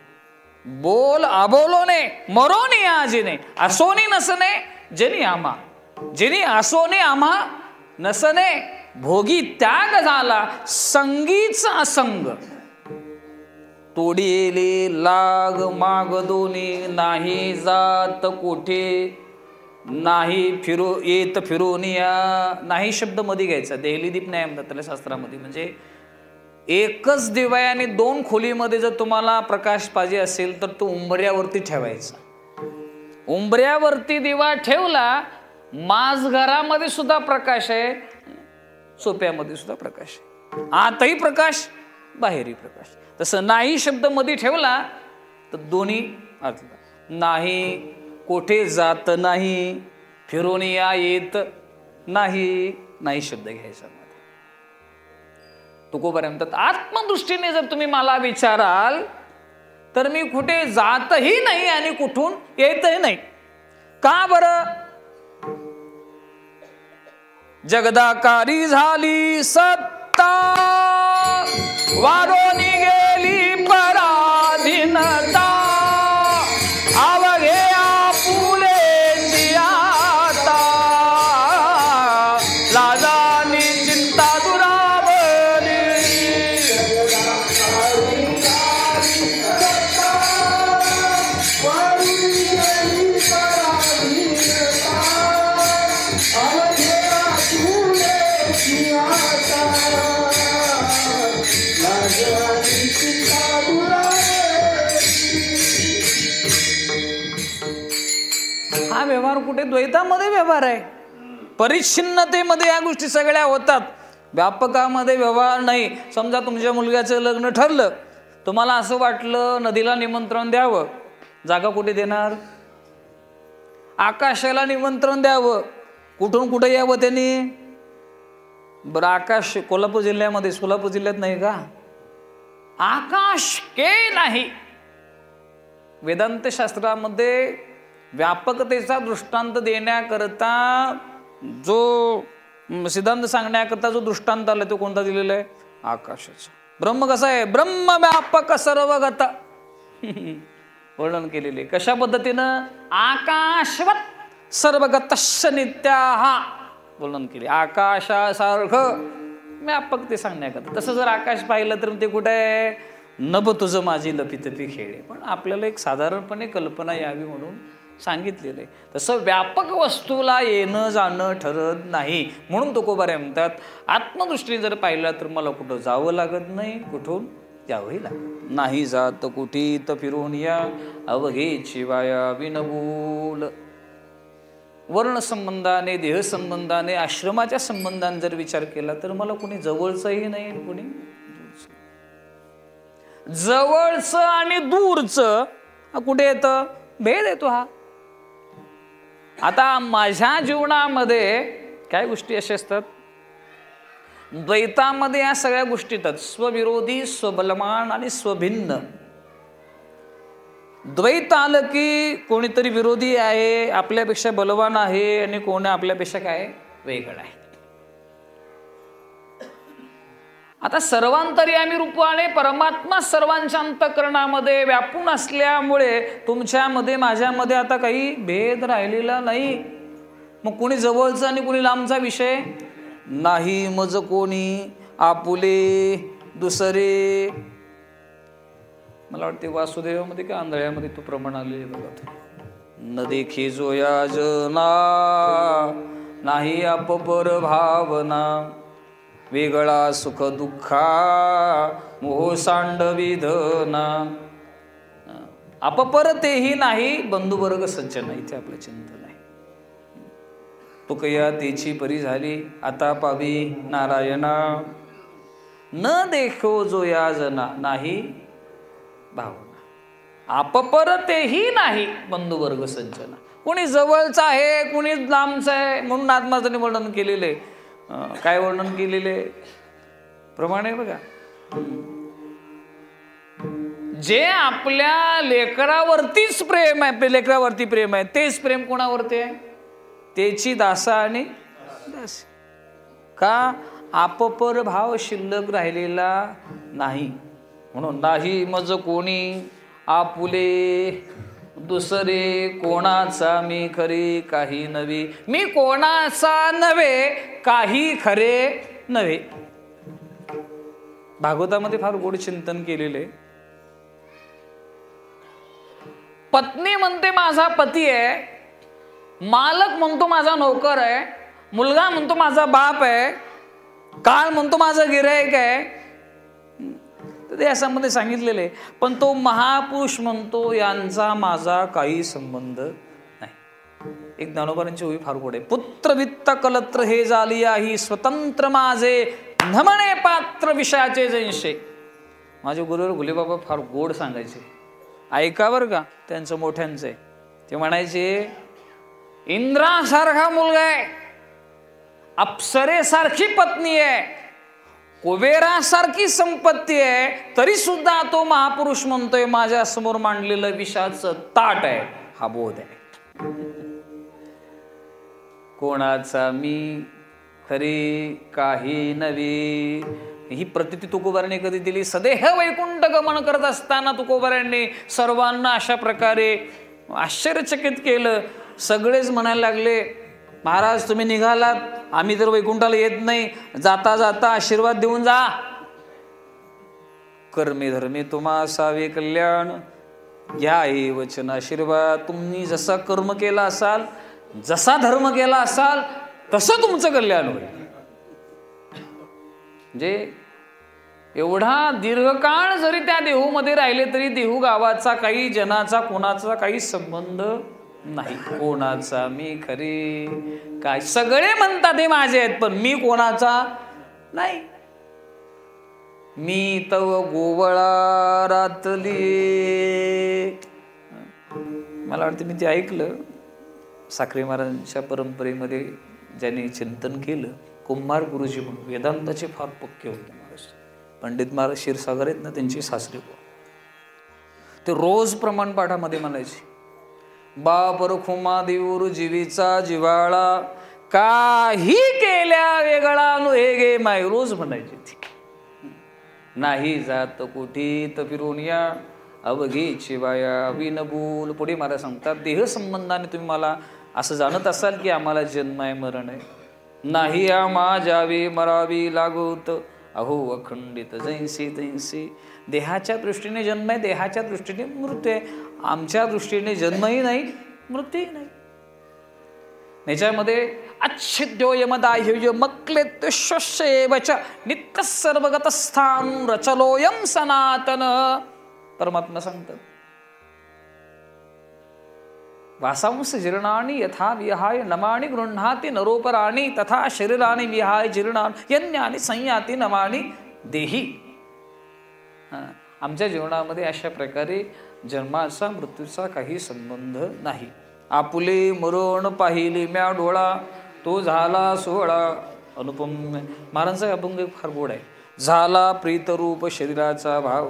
बोल अबोलोने मरोनिया जिने असोनी नसने जनियामा, जिने असोने आम्हा नसने, भोगी त्याग झाला संगीच असंग, तोडीले लाग माग दोन्ही. नाही जात कोठे नाही येत फिरून या. नाही शब्द मध्ये घ्यायचा. देहलीदीप नाही म्हणतात त्याला शास्त्रामध्ये. म्हणजे एकच दिव्याने 2 खोलीमध्ये जर तुम्हाला प्रकाश पाहिजे असेल तर तो उंबऱ्यावरती ठेवायचा. उंबऱ्यावरती दिवा ठेवला, माझघरामध्ये सुद्धा प्रकाश आहे, सोप्यामध्ये सुद्धा प्रकाश आहे, आतही प्रकाश बाहेरही प्रकाश. तसं नाही शब्द मध्ये ठेवला तर दोन्ही अर्थ. नाही कोठे जात नाही, फिरून या येत नाही. नाही शब्द घ्यायचा मध्ये. तुकोपर्यंत आत्मदृष्टीने जर तुम्ही मला विचाराल तर मी कुठे जातही नाही आणि कुठून येतही नाही. का बरं? जगदाकारी झाली सत्ता, वारोनी गेली पराधीनता, अवघे आपुलेची आता, लाजानी चिंता दुरावली. हा व्यवहार कुठे द्वैतामध्ये व्यवहार आहे. परिच्छिन्नतेमध्ये या गोष्टी सगळ्या होतात. व्यापकामध्ये व्यवहार नाही. समजा तुमच्या मुलग्याचं लग्न ठरलं, तुम्हाला असं वाटलं नदीला निमंत्रण द्यावं, जागा कुठे देणार? आकाशाला निमंत्रण द्यावं, कुठून कुठे यावं त्यांनी? बरं, आकाश कोल्हापूर जिल्ह्यामध्ये, सोलापूर जिल्ह्यात नाही का? आकाश के नाही. वेदांत शास्त्रामध्ये व्यापकतेचा दृष्टांत देण्याकरता जो सिद्धांत सांगण्याकरता जो दृष्टांत आला तो कोणता दिलेला आहे? आकाशाचा. ब्रह्म कसा आहे? ब्रह्म व्यापक सर्वगत वर्णन केलेले. कशा पद्धतीनं? आकाशवत सर्वगतश्च नित्याहा वर्णन केले. आकाशासारखं व्यापक ते सांगण्याकरता. तसं जर आकाश पाहिलं तर ते कुठे आहे? नभ तुझं माझी लपितपी खेळे. पण आपल्याला एक साधारणपणे कल्पना यावी म्हणून सांगितलेलं आहे. तसं व्यापक वस्तूला येणं जाणं ठरत नाही. म्हणून तुकोबारे म्हणतात, आत्मदृष्टीने जर पाहिलं तर मला कुठं जावं लागत नाही, कुठून यावंही लागत नाही. जात कुठीत फिरून या, अवघेची वाया विनबोल. वर्ण संबंधाने, देह संबंधाने, आश्रमाच्या संबंधाने जर विचार केला तर मला कुणी जवळचंही नाही, कुणी दूरचं. जवळचं आणि दूरचं कुठे येतं? भेद येतो हा. आता माझ्या जीवनामध्ये काय गोष्टी अशा असतात, द्वैतामध्ये या सगळ्या गोष्टी येतात. स्वविरोधी, स्वबलवान आणि स्वभिन्न. द्वैत आलं की कोणीतरी विरोधी आहे, आपल्यापेक्षा बलवान आहे, आणि कोणी आपल्यापेक्षा काय वेगळं आहे. आता सर्वांतर्यामी रूपाने परमात्मा सर्वांच्या अंतःकरणामध्ये व्यापून असल्यामुळे तुमच्यामध्ये माझ्यामध्ये आता काही भेद राहिलेला नाही. मग कोणी जवळचा आणि कोणी लांबचा विषय नाही. मज कोणी आपुले दुसरे. मला वाटते वासुदेवामध्ये का आंधळ्यामध्ये तो प्रमाण आलेले बघा. न देखी जो याजना नाही अपपर भावना वेगळा सुख दुःखा मोह सांडविधना. अपपर तेही नाही बंधुवर्ग सज्जन. इथे आपलं चिंतन आहे. तुकया तेची परी झाली आता पावी नारायणा. न देखो जो याजना नाही भावना. अपपर तेही नाही बंधुवर्ग सज्जना. कोणी जवळचा आहे कोणी लांबचा आहे म्हणून आत्माचं वर्णन केलेले. काय वर्णन केलेले प्रमाणे बघा. जे आपल्या लेकरावरतीच प्रेम आहे, लेकरावरती प्रेम आहे, तेच प्रेम कोणावरती आहे? तेची दासा आणि दासी. का? अपपर भाव शिल्लक राहिलेला नाही. म्हणून नाही मज कोणी आपुले दुसरे कोणाचा मी खरे काही नव्हे. मी कोणाचा नव्हे काही खरे नव्हे. भागवतामध्ये फार गोड चिंतन केलेले. पत्नी म्हणते माझा पती आहे, मालक म्हणतो माझा नोकर आहे, मुलगा म्हणतो माझा बाप आहे, काळ म्हणतो माझा गिरायक आहे. ते याच्यामध्ये सांगितलेले. पण तो महापुरुष म्हणतो यांचा माझा काही संबंध नाही. एक ज्ञानोबांची ओवी फार गोड आहे. पुत्र वित्त कलत्र हे झाली ही स्वतंत्र माझे नमणे पात्र विषयाचे जैसे. माझे गुरुवर गुलेबाबा फार गोड सांगायचे. ऐका बरं का त्यांचं मोठ्यांचं आहे. ते म्हणायचे इंद्रासारखा मुलगा आहे, अप्सरेसारखी पत्नी आहे, कुबेरासारखी संपत्ती आहे, तरी सुद्धा तो महापुरुष म्हणतोय माझ्या समोर मांडलेलं विषाचं ताट आहे. हा बोध आहे. कोणाचा मी खरी काही नव्हे. ही प्रतिती तुकोबाराने कधी दिली? सदेह वैकुंठ गमन करत असताना तुकोबारांनी सर्वांना अशा प्रकारे आश्चर्यचकित केलं. सगळेच म्हणायला लागले महाराज तुम्ही निघालात, आम्ही तर वैकुंठाला येत नाही, जाता जाता आशीर्वाद देऊन जा. कर्मे धर्मे तुम्हा असावे कल्याण, घ्या हे वचन आशीर्वाद. तुम्ही जसा कर्म केला असाल, जसा धर्म केला असाल, तसं तुमचं कल्याण होईल. म्हणजे एवढा दीर्घकाळ जरी त्या देहूमध्ये राहिले तरी देहू गावाचा काही जनाचा कोणाचा काही संबंध नाही. कोणाचा मी खरे काय. सगळे म्हणतात हे माझे आहेत पण मी कोणाचा नाही. मी तव गोवळा रातली. मला वाटतं मी ते ऐकलं साखरे महाराजांच्या परंपरेमध्ये ज्यांनी चिंतन केलं, कुंभार गुरुजी म्हणून वेदांताचे फार पक्के होते महाराज. पंडित महाराज क्षीरसागर आहेत ना, त्यांची सासरी. ते रोज प्रमाणपाठामध्ये म्हणायचे बापर खुमा देऊर जीवीचा जिवाळा, काही केल्या वेगळा नो हे गे माय. रोज म्हणायचे ती. नाही जात कुठे तर फिरून या अवघी शिवाया विनबूल. पुढे मला सांगतात देह संबंधाने तुम्ही मला असं जाणत असाल की आम्हाला जन्म आहे मरण आहे. नाही आम्हा जावे मरावी लागोत अहो अखंडित जैसे तैसे. देहाच्या दृष्टीने जन्म आहे, देहाच्या दृष्टीने मृत्यू आहे. आमच्या दृष्टीने जन्मही नाही मृत्यूही नाही. याच्यामध्ये अच्छिद्योयमदाह्य मक्लेत्वश्वश्येवच नित्य सर्वगत स्थान रचलोयम सनातन. परमात्मा सांगतात वासांस जीर्णानि यथा विहाय नमानि गृह्णाति नरोपराणि तथा शरीरानि विहाय जीर्णानि यन्यानि संयाति नमानि देही. आमच्या जीवनामध्ये अशा प्रकारे जन्माचा मृत्यूचा काही संबंध नाही. आपुले मरण पाहिले म्या डोळा तो झाला सोहळा. अनुपम महाराजांचा अभंग फार गोड आहे. झाला प्रीतरूप शरीराचा भाव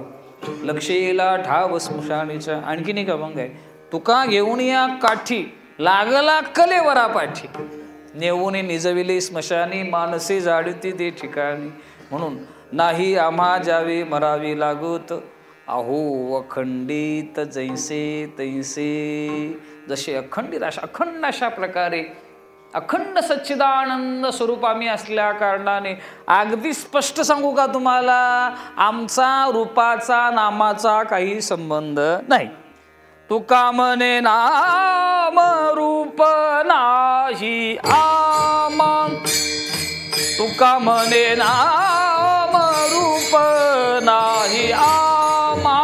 लक्षेला ठाव स्मशानीच्या. आणखीन एक अभंग आहे. तुका घेऊन या काठी लागला कलेवरा पाठी नेऊन निजविले स्मशानी मानसे जाळती ते ठिकाणी. म्हणून नाही आम्हा जावे मरावी लागत अहो अखंडित जैसे तैसे. जसे अखंडित अशा अखंड अशा प्रकारे अखंड सच्चिदानंद स्वरूप आम्ही असल्या कारणाने अगदी स्पष्ट सांगू का तुम्हाला, आमचा रूपाचा नामाचा काही संबंध नाही. तुका म्हणे नाम रूप नाही आमा, तुका म्हणे नाम रूप नाही आमा.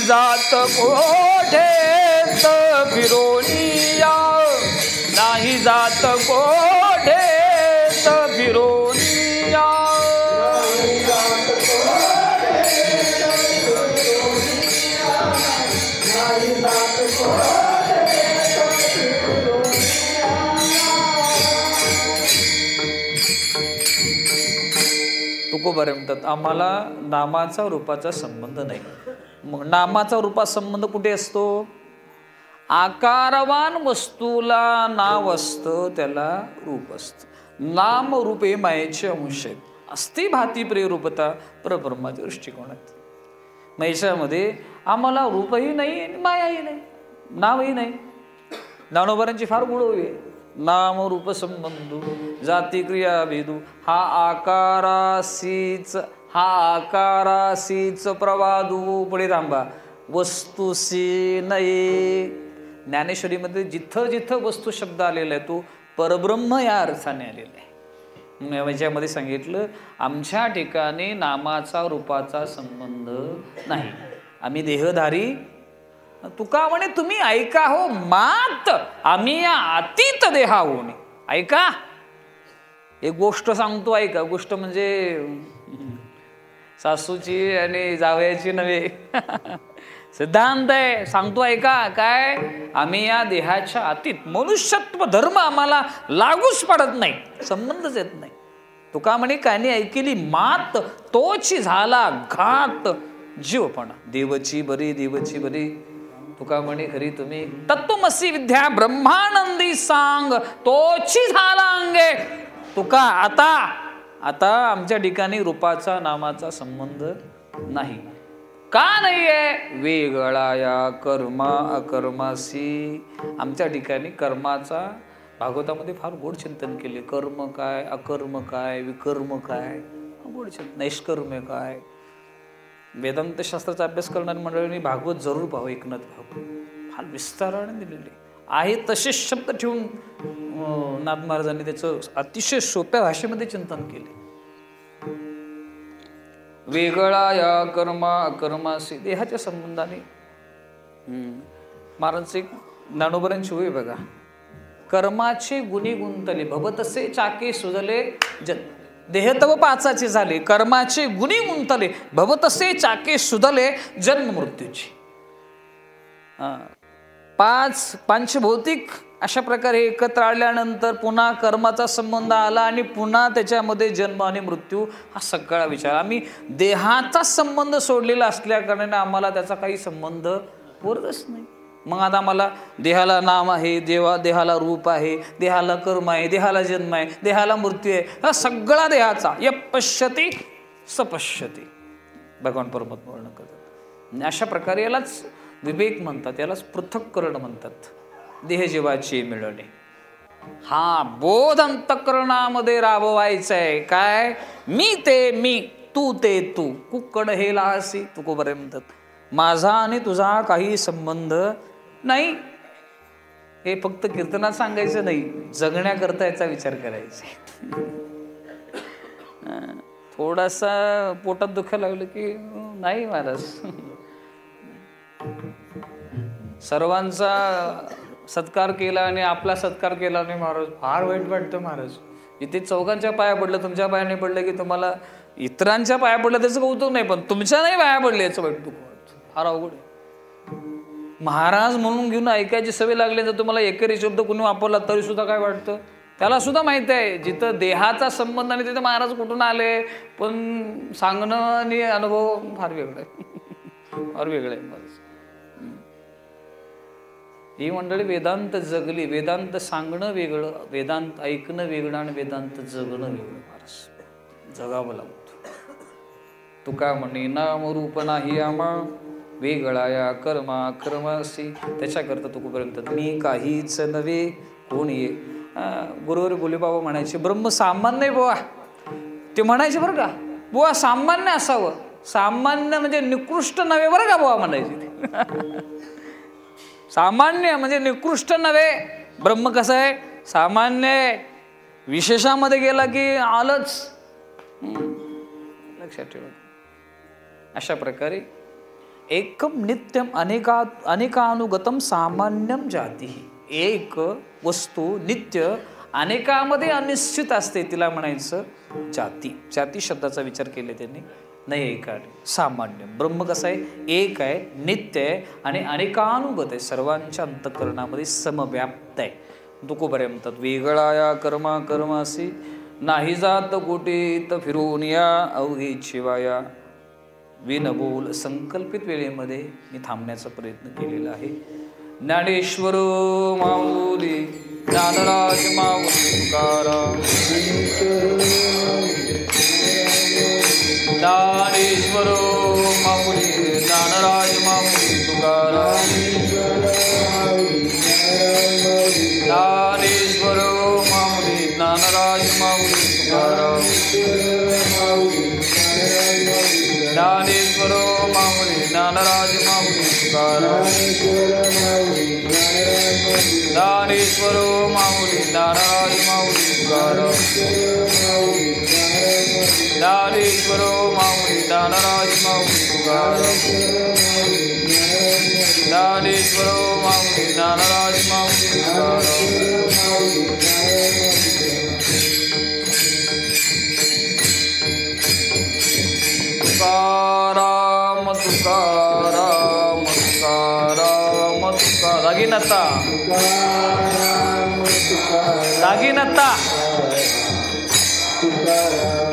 जात कोठेत फिरोनिया, नाही जात कोठेत फिरोनिया. तुकोबारे म्हणतात आम्हाला नामाचा रूपाचा संबंध नाही. मग नामाचा रूपा संबंध कुठे असतो? आकारवान वस्तूला नाव असतं, त्याला रूप असतं. नाम रूपे मायेचे अंश आहेत. अस्ति भाती प्रेरूपता परब्रह्माच्या दृष्टिकोनात. मैशामध्ये आम्हाला रूपही नाही आणि मायाही नाही, नावही नाही. ज्ञानोबारांची फार गुण आहे. नाम रूप संबंधू जाती क्रिया भेदू हा आकारासीच प्रवादू. पुढे थांबा. वस्तुसी नये. ज्ञानेश्वरीमध्ये जिथं जिथं वस्तू शब्द आलेला आहे तो परब्रह्म या अर्थाने आलेला आहे. याच्यामध्ये सांगितलं आमच्या ठिकाणी नामाचा रूपाचा संबंध नाही, आम्ही देहधारी. तुका म्हणे तुम्ही ऐका हो मात, आम्ही या अतीत देहाहून. ऐका, एक गोष्ट सांगतो ऐका. गोष्ट म्हणजे सासूची आणि जावयाची नव्हे, सिद्धांत आहे, सांगतो ऐका. काय? आम्ही या देहाच्या अतीत. मनुष्यत्व धर्म आम्हाला लागूच पडत नाही, संबंधच येत नाही. तुका म्हणे कानी ऐकली मात, तोची झाला घात जीवपणा. देवची बरी देवची बरी. तुका म्हणे खरी तुम्ही तत्वमसी विद्या ब्रह्मानंदी सांग, तोची झाला अंगे. तुका आता आमच्या ठिकाणी रूपाचा नामाचा संबंध नाही. का नाहीये? वेगळा या कर्मा अकर्मासी. आमच्या ठिकाणी कर्माचा भागवतामध्ये फार गोड चिंतन केले. कर्म काय, अकर्म काय, विकर्म काय, गोड चिंतन. नैष्कर्म काय. वेदांत शास्त्राचा अभ्यास करणाऱ्या मंडळींनी भागवत जरूर पाहावं. एकनाथ भागवत फार विस्ताराने दिलेले आहे. तसेच शब्द ठेवून नाथ महाराजांनी त्याचं अतिशय सोप्या भाषेमध्ये चिंतन केले. वेगळा या कर्मा अकर्मासी. देहाच्या संबंधाने महाराजांचे ज्ञानोबरांची होय बघा. कर्माचे गुणी गुंतले भवतसे चाके सुजले जन. देह तव पाचाचे झाले, कर्माचे गुणी गुंतले भवतसे चाके सुधले जन्म मृत्यूची. पंचभौतिक अशा प्रकारे एकत्र आल्यानंतर पुन्हा कर्माचा संबंध आला आणि पुन्हा त्याच्यामध्ये जन्म आणि मृत्यू हा सगळा विचार. आम्ही देहाचा संबंध सोडलेला असल्या कारणाने आम्हाला त्याचा काही संबंध पुरतच नाही. मग आता आम्हाला देहाला नाम आहे, देहाला रूप आहे, देहाला कर्म आहे, देहाला जन्म आहे, देहाला मृत्यू आहे, हा सगळा देहाचा. य पश्यती सपश्यती भगवान परमात्मा वर्णन करतात. अशा प्रकारे यालाच विवेक म्हणतात, यालाच पृथक्करण म्हणतात. देह जीवाची मिळणे हा बोध अंतःकरणामध्ये राबवायचा आहे. काय? मी ते मी, तू ते तू, कुक्कड हे लासी. तुकोबारे म्हणतात माझा आणि तुझा काही संबंध नाही. हे फक्त कीर्तनात सांगायचं नाही, जगण्याकरता याचा विचार करायचा. थोडासा पोटात दुखायला लागलं की नाही महाराज, सर्वांचा सत्कार केला आणि आपला सत्कार केला नाही महाराज, फार वाईट वाटतं महाराज. इथे चौघांच्या पाया पडलं, तुमच्या पाया नाही पडलं की तुम्हाला इतरांच्या पाया पडलं त्याचं कौतुक नाही, पण तुमच्या नाही पाया पडले याचं वाईट दुःख. फार अवघड आहे. महाराज म्हणून घेऊन ऐकायची सवय लागली, तर तुम्हाला एकेरी शब्द कोणी वापरला तरी सुद्धा काय वाटतं, त्याला सुद्धा माहित आहे जिथं देहाचा संबंध आणि तिथे महाराज कुठून आले, पण सांगणं आणि अनुभव फार वेगळं आहे. फार वेगळं आहे महाराज. ही मंडळी वेदांत जगली. वेदांत सांगणं वेगळं, वेदांत ऐकणं वेगळं आणि वेदांत जगणं वेगळं. महाराज जगावं लागतं. तुका म्हणे नाम रूप नाही आमा, वेगळा या कर्मा कर्मासी. त्याच्याकरता तुकोपर्यंत मी काहीच नव्हे कोणी. गुरुवर बोले बाबा म्हणायचे ब्रह्म सामान्य बुवा. ते म्हणायचे बरं का, बुवा सामान्य असावं. सामान्य म्हणजे निकृष्ट नव्हे बरं का बुवा म्हणायचे. सामान्य म्हणजे निकृष्ट नव्हे. ब्रह्म कसं आहे, सामान्य. विशेषामध्ये गेला की आलंच. लक्षात ठेवा. अशा प्रकारे एकम नित्यम अनेकानुगतम सामान्यम जाती. एक वस्तू नित्य अनेकामध्ये अनिश्चित असते, तिला म्हणायचं जाती. जाती शब्दाचा विचार केले त्यांनी. नाही एकाने सामान्य. ब्रह्म कसं आहे, एक आहे, नित्य आहे आणि अनेकानुगत आहे, सर्वांच्या अंतःकरणामध्ये समव्याप्त आहे. तुकोबरे म्हणतात वेगळा या कर्मा कर्मासी, नाही जात कोटीत फिरून या अवघे शिवाया. विनबोल संकल्पित वेळेमध्ये मी थांबण्याचा प्रयत्न केलेला आहे. ज्ञानेश्वर माऊली ज्ञानराज माऊली तुकाराम. ज्ञानेश्वर माऊली ज्ञानराज माऊली तुकाराम. ज्ञानेश्वर माऊली ज्ञानराज माऊली तुकाराम. ज्ञानेश्वर माऊली ज्ञानराज माऊली तुकाराम. ज्ञानेश्वर माऊली ज्ञानराज माऊली तुकाराम. ज्ञानेश्वर माऊली ज्ञानराज माऊली तुकाराम. ज्ञानेश्वर माऊली ज्ञानराज माऊली तुकाराम. तुकाराम तुकाराम तुकाराम तुका. दागिनता दागिनता.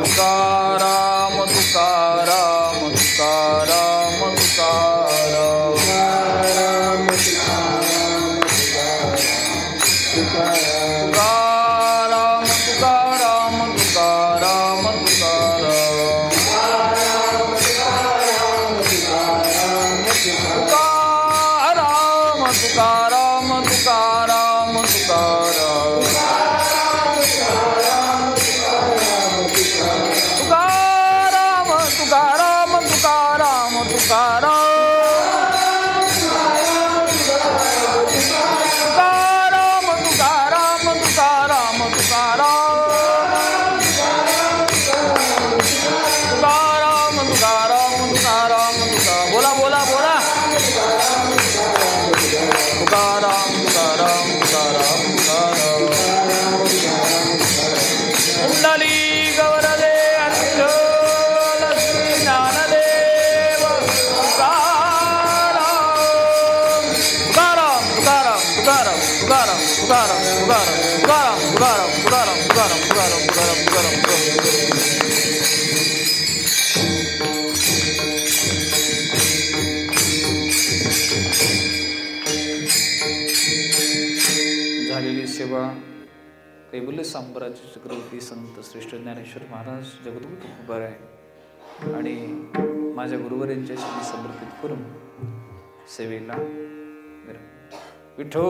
तुकाराम तुकाराम तुकाराम तुकाराम. तुकाराम तुकाराम तुकाराम तुकाराम. तुकाराम तुकाराम तुकाराम तुकाराम. तुकाराम तुकाराम तुकाराम तुकाराम. बोला बोला बोला. तुकाराम तुकाराम तुकाराम तुकाराम. कुंडली गौरले अच्युत ज्ञानदेव तुकाराम. तुकाराम तुकाराम तुकाराम तुकाराम तुकाराम तुकाराम तुकाराम तुकाराम तुकाराम तुकाराम तुकाराम तुकाराम तुकाराम. झालेली सेवा कैबल्य साम्राज्य चक्रवर्ती संत श्रेष्ठ ज्ञानेश्वर महाराज जगद्गुरु तुकोबाराय आणि माझ्या गुरुवर यांच्याशी समर्पित करून सेवेला विठो